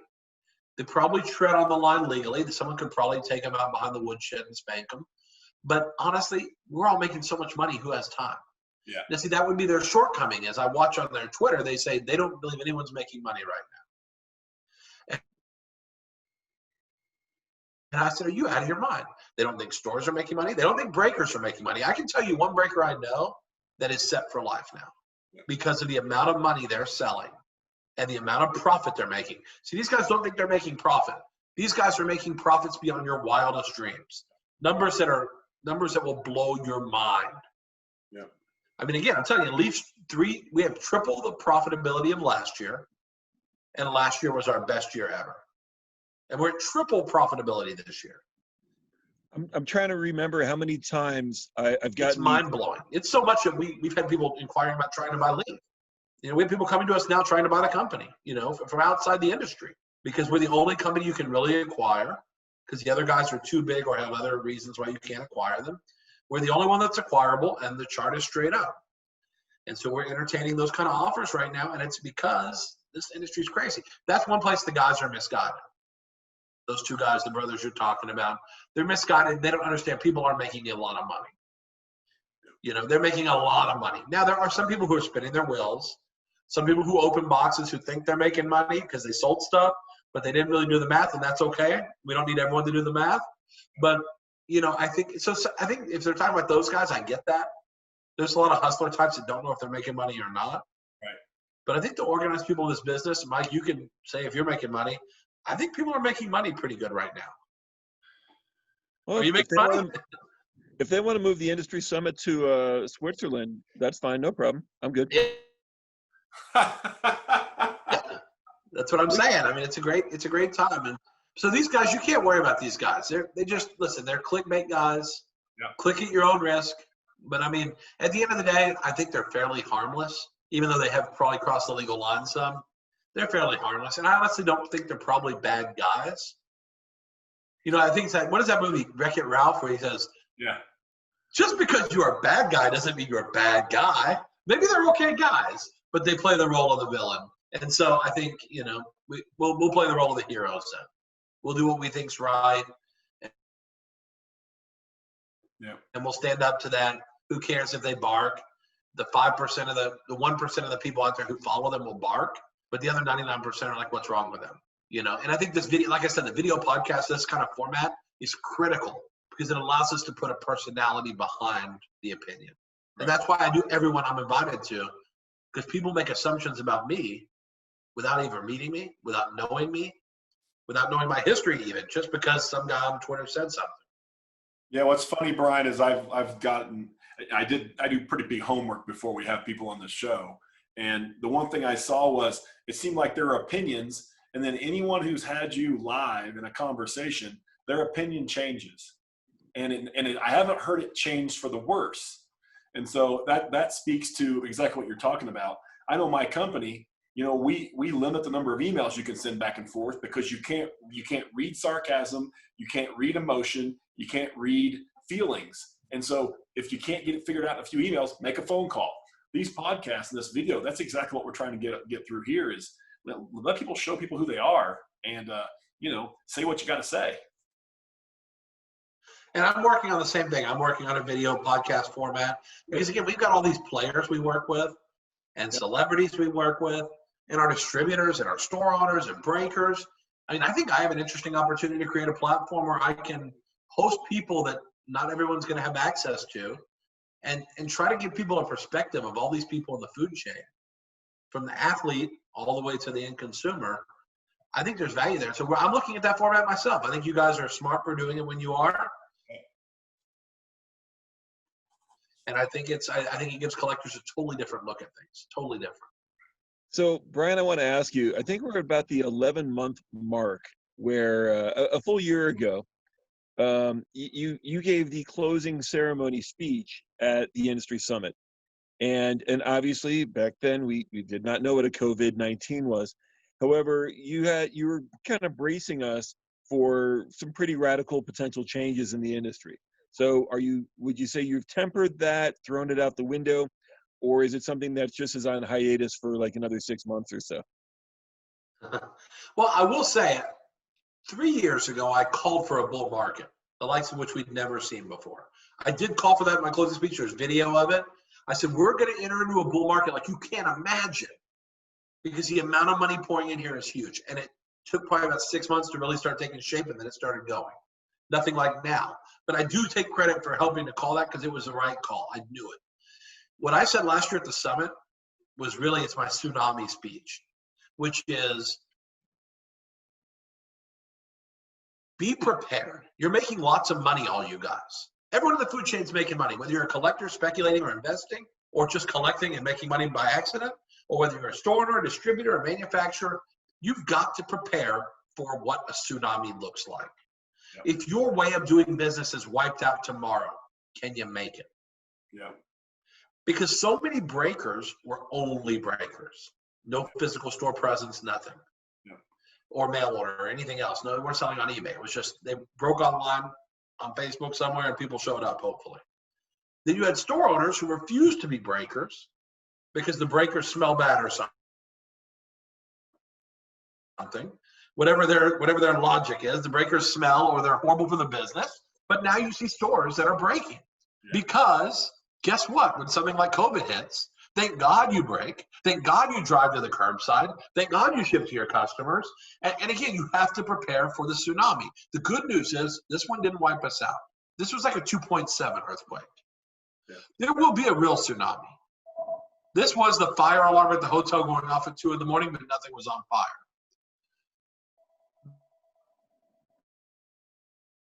They probably tread on the line legally. Someone could probably take them out behind the woodshed and spank them. But honestly, we're all making so much money. Who has time? Yeah. Now, see, that would be their shortcoming. As I watch on their Twitter, they say they don't believe anyone's making money right now. And I said, are you out of your mind? They don't think stores are making money. They don't think breakers are making money. I can tell you one breaker I know that is set for life now because of the amount of money they're selling and the amount of profit they're making. See, these guys don't think they're making profit. These guys are making profits beyond your wildest dreams. Numbers that will blow your mind. Yeah. I mean, again, I'm telling you, at least we have triple the profitability of last year, and last year was our best year ever. And we're at triple profitability this year. I'm trying to remember how many times I've gotten. It's mind blowing. It's so much that we've had people inquiring about trying to buy Leaf. We have people coming to us now trying to buy the company, from outside the industry, because we're the only company you can really acquire, because the other guys are too big or have other reasons why you can't acquire them. We're the only one that's acquirable, and the chart is straight up. And so we're entertaining those kind of offers right now, and it's because this industry is crazy. That's one place the guys are misguided. Those two guys, the brothers you're talking about, they're misguided. They don't understand people are making a lot of money. They're making a lot of money. Now, there are some people who are spinning their wheels. Some people who open boxes who think they're making money because they sold stuff, but they didn't really do the math, and that's okay. We don't need everyone to do the math. But, I think if they're talking about those guys, I get that. There's a lot of hustler types that don't know if they're making money or not. Right. But I think the organized people in this business, Mike, you can say if you're making money, I think people are making money pretty good right now. Well, are you making money? If they want to move the industry summit to Switzerland, that's fine, no problem. I'm good. Yeah, that's what I'm saying. I mean, it's a great time. And so these guys, you can't worry about these guys. They just listen. They're clickbait guys. Yeah. Click at your own risk. But I mean, at the end of the day, I think they're fairly harmless, even though they have probably crossed the legal line some. They're fairly harmless, and I honestly don't think they're probably bad guys. You know, I think it's like, what is that movie, Wreck-It Ralph, where he says, Yeah. just because you're a bad guy doesn't mean you're a bad guy. Maybe they're okay guys, but they play the role of the villain. And so I think, you know, we'll play the role of the heroes then. We'll do what we think's right. Yeah. And we'll stand up to that. Who cares if they bark? The 5% of the 1% of the people out there who follow them will bark, but the other 99% are like, what's wrong with them? You know, and I think this video, like I said, the video podcast, this kind of format is critical because it allows us to put a personality behind the opinion. And that's why I do everyone I'm invited to, because people make assumptions about me without even meeting me, without knowing me, without knowing my history even, just because some guy on Twitter said something. Yeah, what's funny, Brian, is I do pretty big homework before we have people on the show. And the one thing I saw was it seemed like there are opinions, and then anyone who's had you live in a conversation, their opinion changes. And I haven't heard it change for the worse. And so that speaks to exactly what you're talking about. I know my company, you know, we limit the number of emails you can send back and forth because you can't read sarcasm, you can't read emotion, you can't read feelings. And so if you can't get it figured out in a few emails, make a phone call. These podcasts and this video, that's exactly what we're trying to get through here is let people show people who they are and, you know, say what you got to say. And I'm working on the same thing. I'm working on a video podcast format because, again, we've got all these players we work with and celebrities we work with and our distributors and our store owners and breakers. I mean, I think I have an interesting opportunity to create a platform where I can host people that not everyone's going to have access to and try to give people a perspective of all these people in the food chain, from the athlete all the way to the end consumer. I think there's value there. So I'm looking at that format myself. I think you guys are smart for doing it when you are. And I think I think it gives collectors a totally different look at things, totally different. So, Brian, I want to ask you, I think we're about the 11-month mark where a full year ago, you gave the closing ceremony speech at the industry summit. And obviously back then we did not know what a COVID-19 was. However, you were kind of bracing us for some pretty radical potential changes in the industry. So would you say you've tempered that, thrown it out the window, or is it something that's just is on hiatus for like another 6 months or so? Well, I will say 3 years ago, I called for a bull market, the likes of which we'd never seen before. I did call for that in my closing speech. There's video of it. I said, we're going to enter into a bull market like you can't imagine because the amount of money pouring in here is huge. And it took probably about 6 months to really start taking shape, and then it started going. Nothing like now. But I do take credit for helping to call that because it was the right call. I knew it. What I said last year at the summit was really, it's my tsunami speech, which is be prepared. You're making lots of money, all you guys. Everyone in the food chain is making money, whether you're a collector speculating or investing, or just collecting and making money by accident, or whether you're a store owner, a distributor, a manufacturer. You've got to prepare for what a tsunami looks like. Yep. If your way of doing business is wiped out tomorrow, can you make it? Yeah. Because so many breakers were only breakers. No physical store presence, nothing. Yeah. Or mail order or anything else. No, they weren't selling on eBay. It was just they broke online on Facebook somewhere and people showed up, hopefully. Then you had store owners who refused to be breakers because the breakers smell bad or something. Whatever their logic is, the breakers smell or they're horrible for the business. But now you see stores that are breaking because guess what? When something like COVID hits, thank God you break. Thank God you drive to the curbside. Thank God you ship to your customers. And again, you have to prepare for the tsunami. The good news is this one didn't wipe us out. This was like a 2.7 earthquake. Yeah. There will be a real tsunami. This was the fire alarm at the hotel going off at 2 in the morning, but nothing was on fire.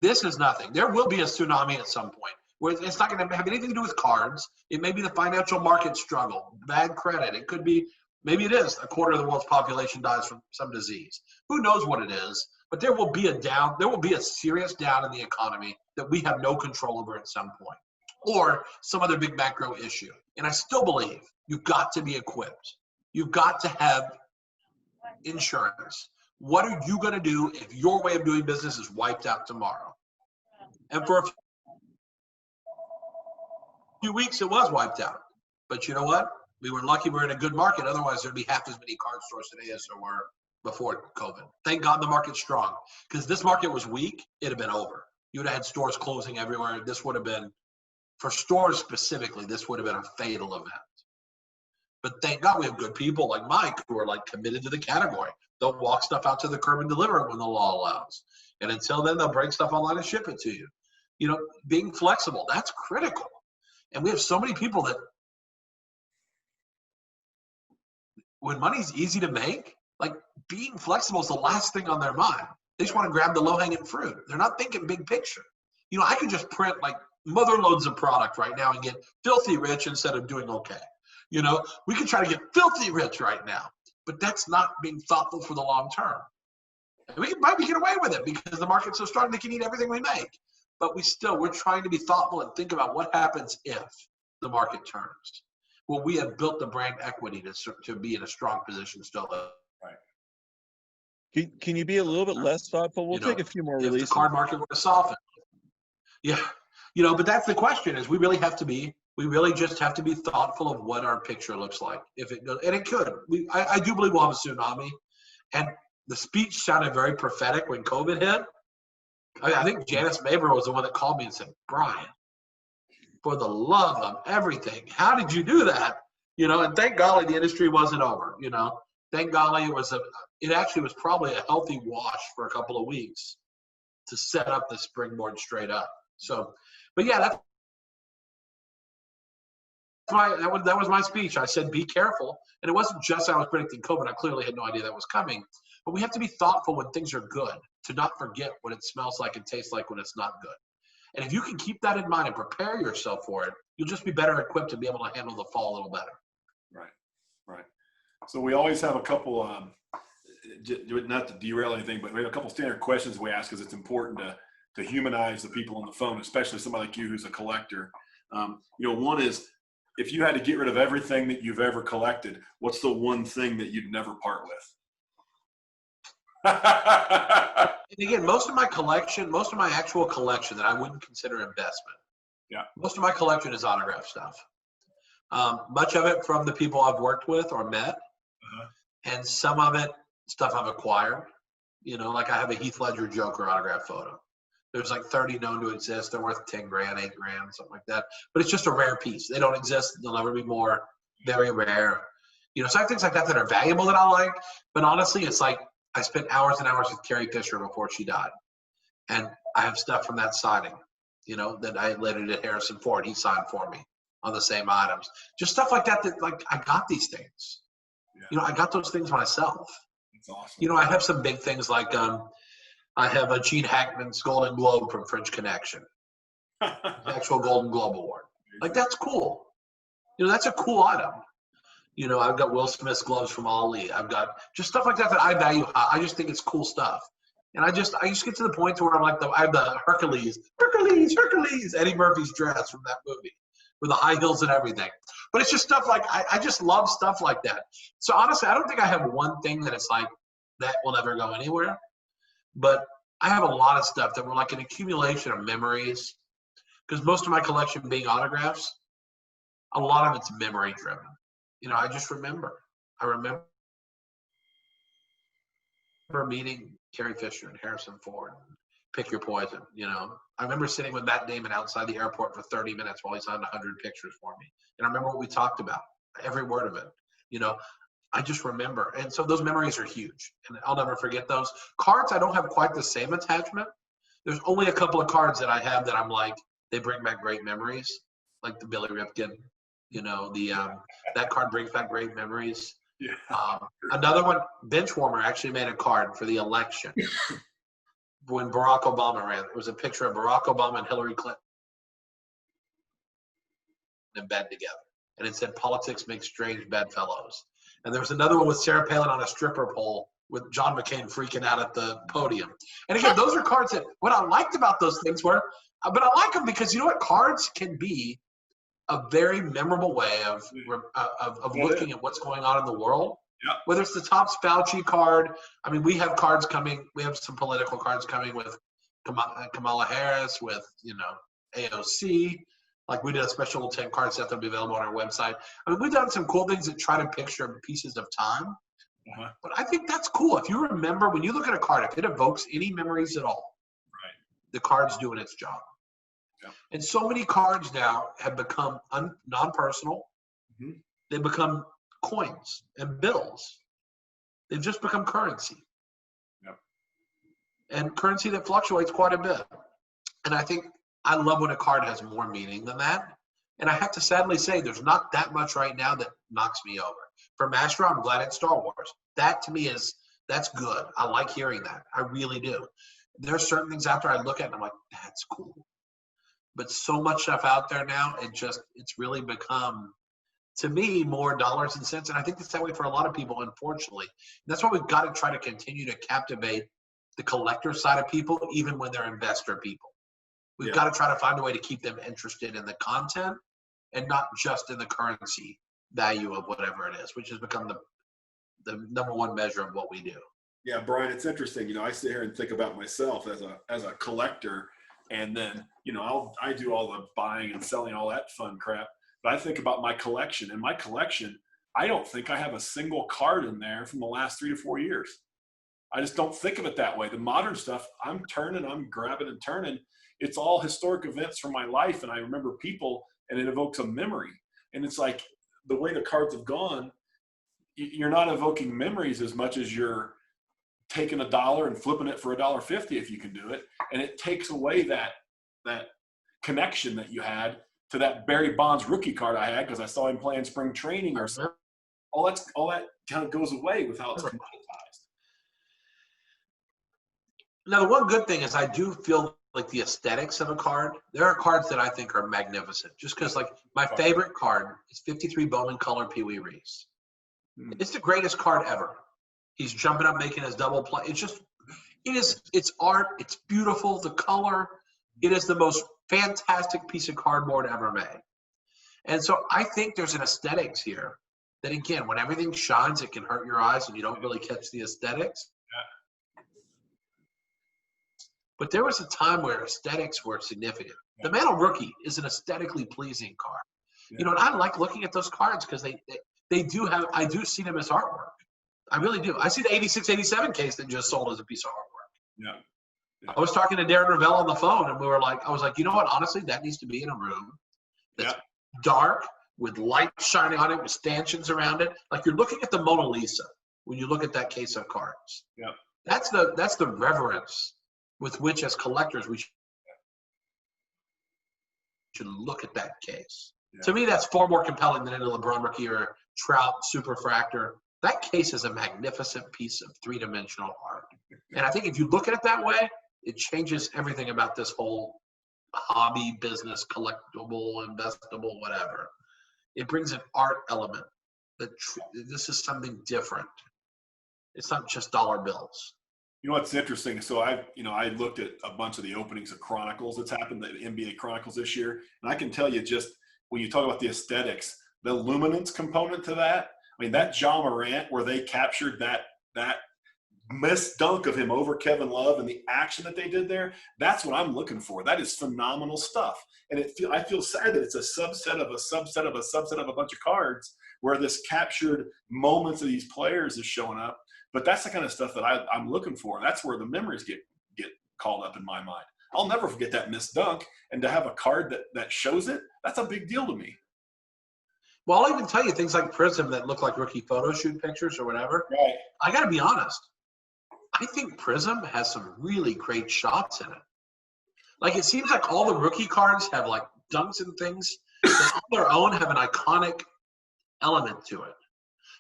This is nothing. There will be a tsunami at some point. where it's not going to have anything to do with cards. It may be the financial market struggle, bad credit. It could be, maybe it is a quarter of the world's population dies from some disease. Who knows what it is? But there will be a serious down in the economy that we have no control over at some point, or some other big macro issue. And I still believe you've got to be equipped. You've got to have insurance. What are you going to do if your way of doing business is wiped out tomorrow? And for a few weeks, it was wiped out. But you know what? We were lucky we're in a good market. Otherwise, there'd be half as many card stores today as there were before COVID. Thank God the market's strong. Because this market was weak, it'd have been over. You would have had stores closing everywhere. This would have been, for stores specifically, this would have been a fatal event. But thank God we have good people like Mike who are like committed to the category. They'll walk stuff out to the curb and deliver it when the law allows. And until then, they'll break stuff online and ship it to you. You know, being flexible, that's critical. And we have so many people that when money's easy to make, like being flexible is the last thing on their mind. They just want to grab the low-hanging fruit. They're not thinking big picture. You know, I could just print like mother loads of product right now and get filthy rich instead of doing okay. You know, we could try to get filthy rich right now, but that's not being thoughtful for the long term. And we might get away with it because the market's so strong they can eat everything we make. But we're trying to be thoughtful and think about what happens if the market turns. Well, we have built the brand equity to be in a strong position still. Right. Can you be a little bit less thoughtful? We'll take a few more releases. If the card market were to soften. Yeah. You know, but that's the question is we really just have to be thoughtful of what our picture looks like. If it goes, and it could. I do believe we'll have a tsunami. And the speech sounded very prophetic when COVID hit. I think Janice Mabry was the one that called me and said, Brian, for the love of everything, how did you do that? You know, and thank golly the industry wasn't over, you know. Thank golly it actually was probably a healthy wash for a couple of weeks to set up the springboard straight up. So, but yeah, that was my speech. I said, be careful. And it wasn't just I was predicting COVID. I clearly had no idea that was coming. But we have to be thoughtful when things are good, to not forget what it smells like and tastes like when it's not good. And if you can keep that in mind and prepare yourself for it, you'll just be better equipped to be able to handle the fall a little better. Right. So we always have a couple, not to derail anything, but we have a couple standard questions we ask because it's important to humanize the people on the phone, especially somebody like you who's a collector. One is, if you had to get rid of everything that you've ever collected, what's the one thing that you'd never part with? And again, most of my actual collection that I wouldn't consider investment. Yeah. Most of my collection is autograph stuff. Much of it from the people I've worked with or met, and some of it stuff I've acquired. You know, like I have a Heath Ledger Joker autograph photo. There's like 30 known to exist. They're worth 10 grand, 8 grand, something like that. But it's just a rare piece. They don't exist. They'll never be more. Very rare. You know, so I have things like that are valuable that I like. But honestly, it's like I spent hours and hours with Carrie Fisher before she died. And I have stuff from that signing, you know, that I later did Harrison Ford. He signed for me on the same items. Just stuff like that like I got these things. Yeah. You know, I got those things myself. That's awesome. You know, I have some big things like I have a Gene Hackman's Golden Globe from French Connection. The actual Golden Globe Award. Like, that's cool. You know, that's a cool item. You know, I've got Will Smith's gloves from Ali. I've got just stuff like that I value. I just think it's cool stuff. And I just get to the point to where I'm like, I have the Hercules, Eddie Murphy's dress from that movie with the high heels and everything. But it's just stuff like, I just love stuff like that. So honestly, I don't think I have one thing that it's like, that will never go anywhere. But I have a lot of stuff that were like an accumulation of memories, because most of my collection being autographs, a lot of it's memory driven. You know, I just remember. I remember meeting Carrie Fisher and Harrison Ford, Pick Your Poison, you know. I remember sitting with Matt Damon outside the airport for 30 minutes while he signed 100 pictures for me. And I remember what we talked about, every word of it, you know. I just remember. And so those memories are huge, and I'll never forget those. Cards, I don't have quite the same attachment. There's only a couple of cards that I have that I'm like, they bring back great memories, like the Billy Ripken, you know, that card brings back great memories. Yeah. Another one, Benchwarmer actually made a card for the election when Barack Obama ran. It was a picture of Barack Obama and Hillary Clinton. in bed together. And it said, politics makes strange bedfellows. And there was another one with Sarah Palin on a stripper pole with John McCain freaking out at the podium. And again, those are cards that what I liked about those things were, but I like them because you know what? Cards can be a very memorable way of looking at what's going on in the world. Yeah. Whether it's the Tom Fauci card. I mean, we have cards coming. We have some political cards coming with Kamala Harris, with, AOC. Like we did a special 10 card set that'll be available on our website. I mean, we've done some cool things that try to picture pieces of time. Uh-huh. But I think that's cool. If you remember, when you look at a card, if it evokes any memories at all, Right. the card's doing its job. Yeah. And so many cards now have become non-personal. Mm-hmm. They become coins and bills. They've just become currency. Yep. And currency that fluctuates quite a bit. And I think I love when a card has more meaning than that. And I have to sadly say there's not that much right now that knocks me over. For Master, I'm glad it's Star Wars. That to me that's good. I like hearing that. I really do. There's certain things out there I look at and I'm like, that's cool. But so much stuff out there now, it's really become, to me, more dollars and cents. And I think it's that way for a lot of people, unfortunately. And that's why we've got to try to continue to captivate the collector side of people, even when they're investor people. We've got to try to find a way to keep them interested in the content and not just in the currency value of whatever it is, which has become the number one measure of what we do. Yeah, Brian, it's interesting. I sit here and think about myself as a collector, and then, I do all the buying and selling, all that fun crap. But I think about my collection, and my collection, I don't think I have a single card in there from the last 3 to 4 years. I just don't think of it that way. The modern stuff, I'm grabbing and turning. It's all historic events from my life, and I remember people, and it evokes a memory. And it's like the way the cards have gone, you're not evoking memories as much as you're taking $1 and flipping it for $1.50 if you can do it, and it takes away that connection that you had to that Barry Bonds rookie card I had because I saw him playing spring training or something. All that kind of goes away with how it's commoditized. Now, the one good thing is I do feel like the aesthetics of a card. There are cards that I think are magnificent. Just because, like, my favorite card is 53 Bowman Color Pee Wee Reese. It's the greatest card ever. He's jumping up, making his double play. It's art. It's beautiful. The color. It is the most fantastic piece of cardboard ever made. And so I think there's an aesthetics here that, again, when everything shines, it can hurt your eyes and you don't really catch the aesthetics. Yeah. But there was a time where aesthetics were significant. The Mantle Rookie is an aesthetically pleasing card. Yeah. And I like looking at those cards because they do have, I do see them as artwork. I really do. I see the 86-87 case that just sold as a piece of artwork. Yeah. I was talking to Darren Ravel on the phone, and I was like, you know what? Honestly, that needs to be in a room that's dark with light shining on it, with stanchions around it. Like you're looking at the Mona Lisa when you look at that case of cards. Yeah. That's the reverence with which, as collectors, we should look at that case. Yeah. To me, that's far more compelling than any LeBron rookie or Trout Superfractor. That case is a magnificent piece of three-dimensional art. And I think if you look at it that way, it changes everything about this whole hobby, business, collectible, investable, whatever. It brings an art element. This is something different. It's not just dollar bills. You know what's interesting? So I looked at a bunch of the openings of Chronicles that's happened, the NBA Chronicles this year, and I can tell you, just when you talk about the aesthetics, the luminance component to that. I mean, that Ja Morant, where they captured that missed dunk of him over Kevin Love and the action that they did there, that's what I'm looking for. That is phenomenal stuff. And I feel sad that it's a subset of a subset of a subset of a bunch of cards where this captured moments of these players is showing up. But that's the kind of stuff that I'm looking for. That's where the memories get called up in my mind. I'll never forget that missed dunk, and to have a card that shows it, that's a big deal to me. Well, I'll even tell you things like Prism that look like rookie photo shoot pictures or whatever. Right. I got to be honest. I think Prism has some really great shots in it. Like, it seems like all the rookie cards have, like, dunks and things that on their own have an iconic element to it.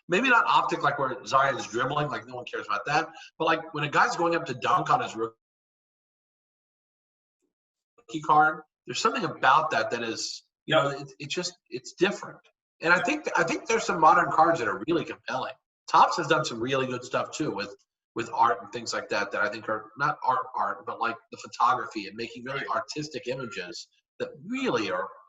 Maybe not optic like where Zion's dribbling, like no one cares about that. But, like, when a guy's going up to dunk on his rookie card, there's something about that is You know, it's different. And I think there's some modern cards that are really compelling. Topps has done some really good stuff too with art and things like that I think are not art, but like the photography and making really artistic images that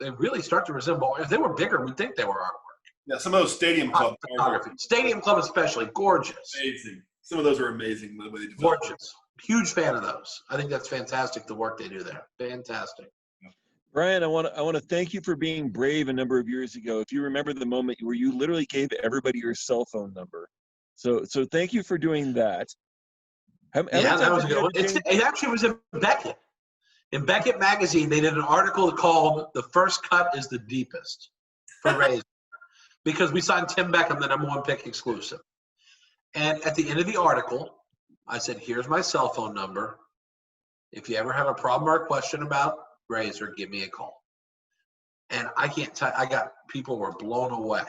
they really start to resemble. If they were bigger, we'd think they were artwork. Yeah, some of those Stadium Club Photography. Stadium Club especially, gorgeous. amazing. Some of those are amazing the way they develop. Gorgeous. Huge fan of those. I think that's fantastic, the work they do there. Fantastic. Brian, I want to thank you for being brave a number of years ago. If you remember the moment where you literally gave everybody your cell phone number. So thank you for doing that. That was a good one. It actually was in Beckett. In Beckett magazine, they did an article called "The First Cut is the Deepest" for Razor, because we signed Tim Beckham, the #1 pick exclusive. And at the end of the article, I said, "Here's my cell phone number. If you ever have a problem or a question about Razor, give me a call." And I can't tell. People were blown away.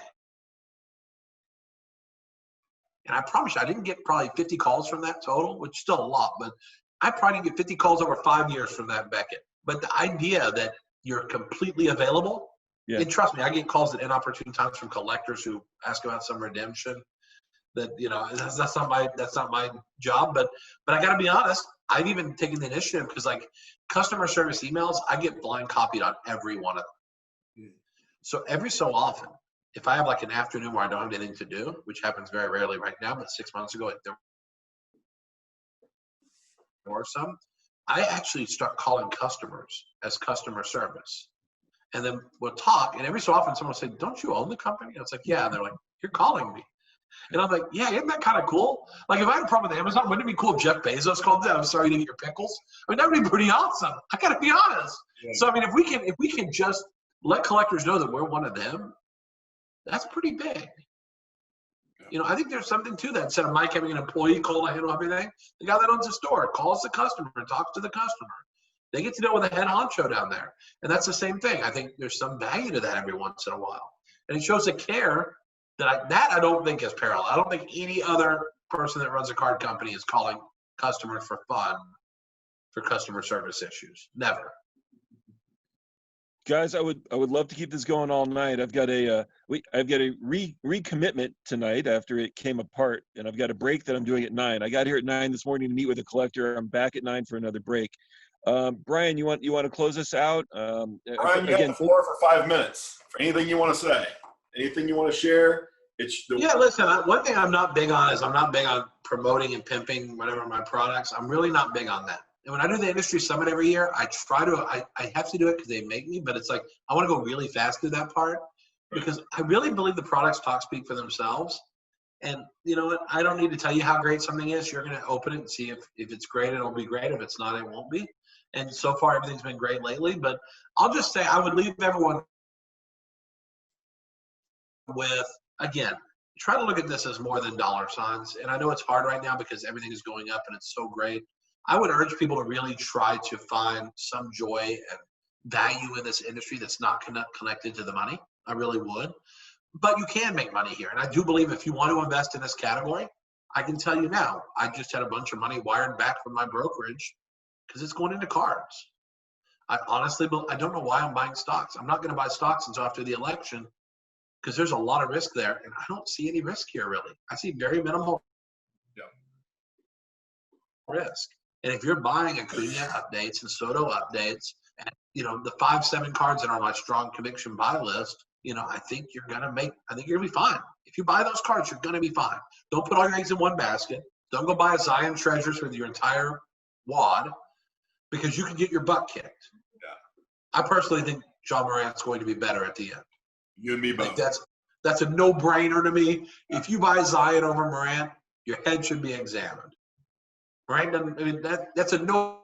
And I promise you, I didn't get probably 50 calls from that total, which is still a lot, but I probably didn't get 50 calls over 5 years from that Beckett. But the idea that you're completely available, and trust me, I get calls at inopportune times from collectors who ask about some redemption. That, you know, that's not my job, but I got to be honest. I've even taken the initiative because, like, customer service emails, I get blind copied on every one of them. So every so often, if I have like an afternoon where I don't have anything to do, which happens very rarely right now, but 6 months ago there were some, I actually start calling customers as customer service. And then we'll talk, and every so often someone will say, "Don't you own the company?" And it's like, "Yeah." And they're like, "You're calling me." And I'm like, "Yeah, isn't that kind of cool? Like, if I had a problem with Amazon, wouldn't it be cool if Jeff Bezos called them? I'm sorry you didn't get your pickles." I mean, that would be pretty awesome. I gotta be honest. Yeah. So I mean, if we can just let collectors know that we're one of them, that's pretty big. You know, I think there's something to that. Instead of Mike having an employee call to handle everything, the guy that owns the store calls the customer and talks to the customer. They get to know the head honcho down there. And that's the same thing. I think there's some value to that every once in a while. And it shows a care that I don't think is parallel. I don't think any other person that runs a card company is calling customers for fun for customer service issues. Never. Guys, I would love to keep this going all night. I've got a recommitment tonight after it came apart, and I've got a break that I'm doing at 9. I got here at 9 this morning to meet with a collector. I'm back at 9 for another break. Brian, you want to close us out? Brian, you got the floor for 5 minutes. For anything you want to say, anything you want to share. Listen. One thing I'm not big on is I'm not big on promoting and pimping whatever my products. I'm really not big on that. And when I do the industry summit every year, I have to do it because they make me, but it's like, I want to go really fast through that part because I really believe the products speak for themselves. And you know what? I don't need to tell you how great something is. You're going to open it and see if it's great, it'll be great. If it's not, it won't be. And so far, everything's been great lately. But I'll just say I would leave everyone with, again, try to look at this as more than dollar signs. And I know it's hard right now because everything is going up and it's so great. I would urge people to really try to find some joy and value in this industry that's not connected to the money. I really would. But you can make money here. And I do believe if you want to invest in this category, I can tell you now, I just had a bunch of money wired back from my brokerage because it's going into cards. I honestly, I don't know why I'm buying stocks. I'm not going to buy stocks until after the election because there's a lot of risk there. And I don't see any risk here, really. I see very minimal risk. And if you're buying Acuna updates and Soto updates, and you know the 5-7 cards that are on my strong conviction buy list, you know I think you're gonna be fine. If you buy those cards, you're gonna be fine. Don't put all your eggs in one basket. Don't go buy a Zion Treasures with your entire wad because you can get your butt kicked. Yeah. I personally think John Morant's going to be better at the end. You and me both. That's a no-brainer to me. If you buy Zion over Morant, your head should be examined. Right? I mean, that's a no-brainer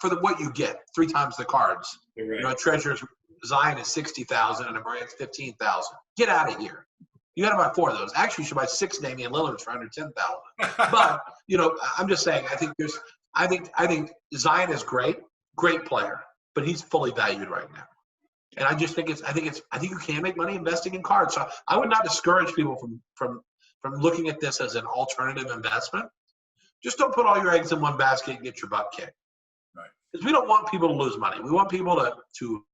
for what you get. 3 times the cards. Right. You know, Treasures Zion is 60,000 and a Morant's 15,000. Get out of here. You got to buy 4 of those. Actually, you should buy 6 Damian Lillards for under 10,000. But you know, I'm just saying. I think Zion is great player, but he's fully valued right now. And I just think I think you can make money investing in cards. So I would not discourage people from looking at this as an alternative investment. Just don't put all your eggs in one basket and get your butt kicked. Right. Because we don't want people to lose money. We want people to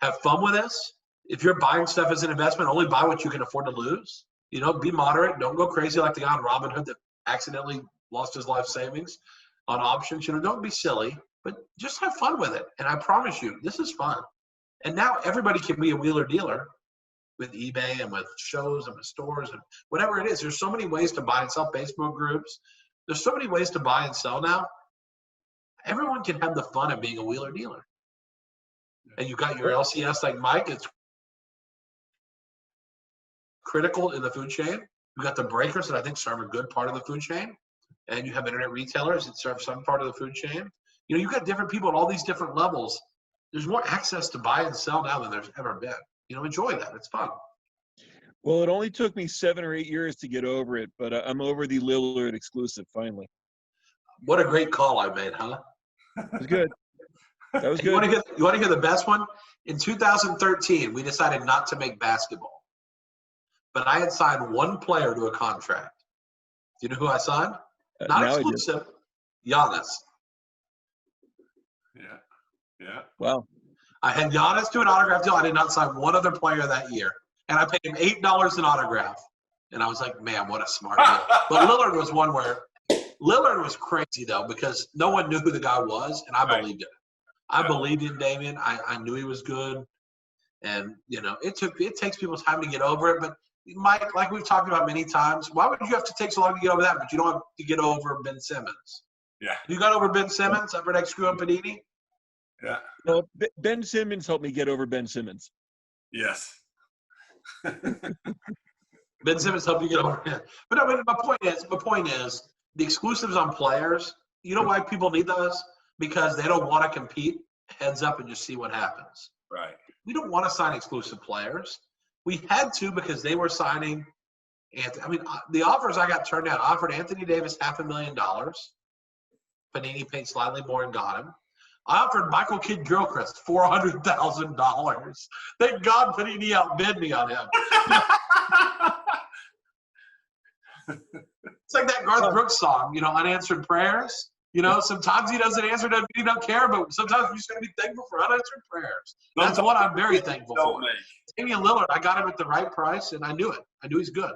have fun with this. If you're buying stuff as an investment, only buy what you can afford to lose. Be moderate. Don't go crazy like the guy on Robinhood that accidentally lost his life savings on options. Don't be silly, but just have fun with it. And I promise you, this is fun. And now everybody can be a wheeler dealer with eBay and with shows and with stores and whatever it is. There's so many ways to buy and sell. Facebook groups. There's so many ways to buy and sell now. Everyone can have the fun of being a wheeler dealer. And you got your LCS like Mike. It's critical in the food chain. You got the breakers that I think serve a good part of the food chain. And you have internet retailers that serve some part of the food chain. You've got different people at all these different levels. There's more access to buy and sell now than there's ever been. Enjoy that. It's fun. Well, it only took me 7 or 8 years to get over it, but I'm over the Lillard exclusive finally. What a great call I made, huh? It was good. That was good. You want to hear the best one? In 2013, we decided not to make basketball. But I had signed one player to a contract. Do you know who I signed? Not exclusive. Giannis. Yeah. Wow. I had Giannis to an autograph deal. I did not sign one other player that year. And I paid him $8 an autograph. And I was like, man, what a smart deal. But Lillard was one where Lillard was crazy, though, because no one knew who the guy was, and I believed it. I believed in Damian. I knew he was good. And, it takes people time to get over it. But, Mike, like we've talked about many times, why would you have to take so long to get over that, but you don't have to get over Ben Simmons? Yeah. You got over Ben Simmons, Upper Deck Screw and Panini? Yeah. Well, Ben Simmons helped me get over Ben Simmons. Yes. Ben Simmons helped you get over it. But I mean, my point is the exclusives on players, you know why people need those? Because they don't want to compete heads up and just see what happens. Right. We don't want to sign exclusive players. We had to because they were signing the offers I got turned down. I offered Anthony Davis $500,000. Panini paid slightly more and got him. I offered Michael Kidd-Gilchrist $400,000. Thank God Panini outbid me on him. It's like that Garth Brooks song, Unanswered Prayers. Sometimes he doesn't answer, he don't care, but sometimes we just got to be thankful for unanswered prayers. That's what I'm very thankful for. Damian Lillard, I got him at the right price, and I knew it. I knew he's good.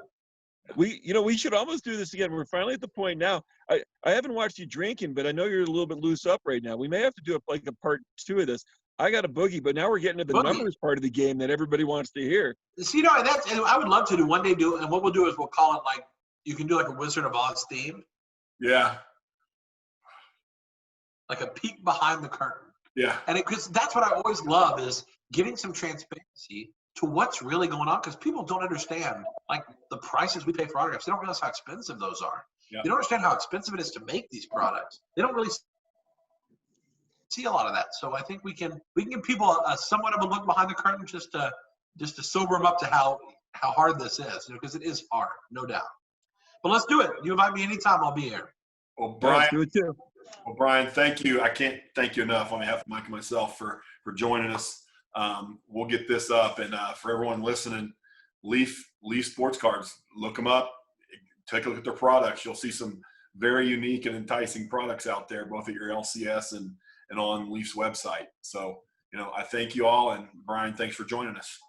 We should almost do this again. We're finally at the point now. I haven't watched you drinking, but I know you're a little bit loose up right now. We may have to do a part 2 of this. I got a boogie, but now we're getting to the numbers part of the game that everybody wants to hear. So, and I would love to do one day and what we'll do is we'll call it you can do a Wizard of Oz theme. Yeah. Like a peek behind the curtain. Yeah. And because that's what I always love is giving some transparency to what's really going on, because people don't understand the prices we pay for autographs. They don't realize how expensive those are. Yeah. They don't understand how expensive it is to make these products. They don't really see a lot of that. So I think we can give people a somewhat of a look behind the curtain just to sober them up to how hard this is, because it is hard, no doubt. But let's do it. You invite me anytime, I'll be here. Well, Brian, Let's do it too. Well, Brian, thank you. I can't thank you enough on behalf of Mike and myself for joining us. We'll get this up, and for everyone listening, Leaf Sports Cards, look them up. Take a look at their products. You'll see some very unique and enticing products out there, both at your LCS and on Leaf's website. So, I thank you all, and Brian, thanks for joining us.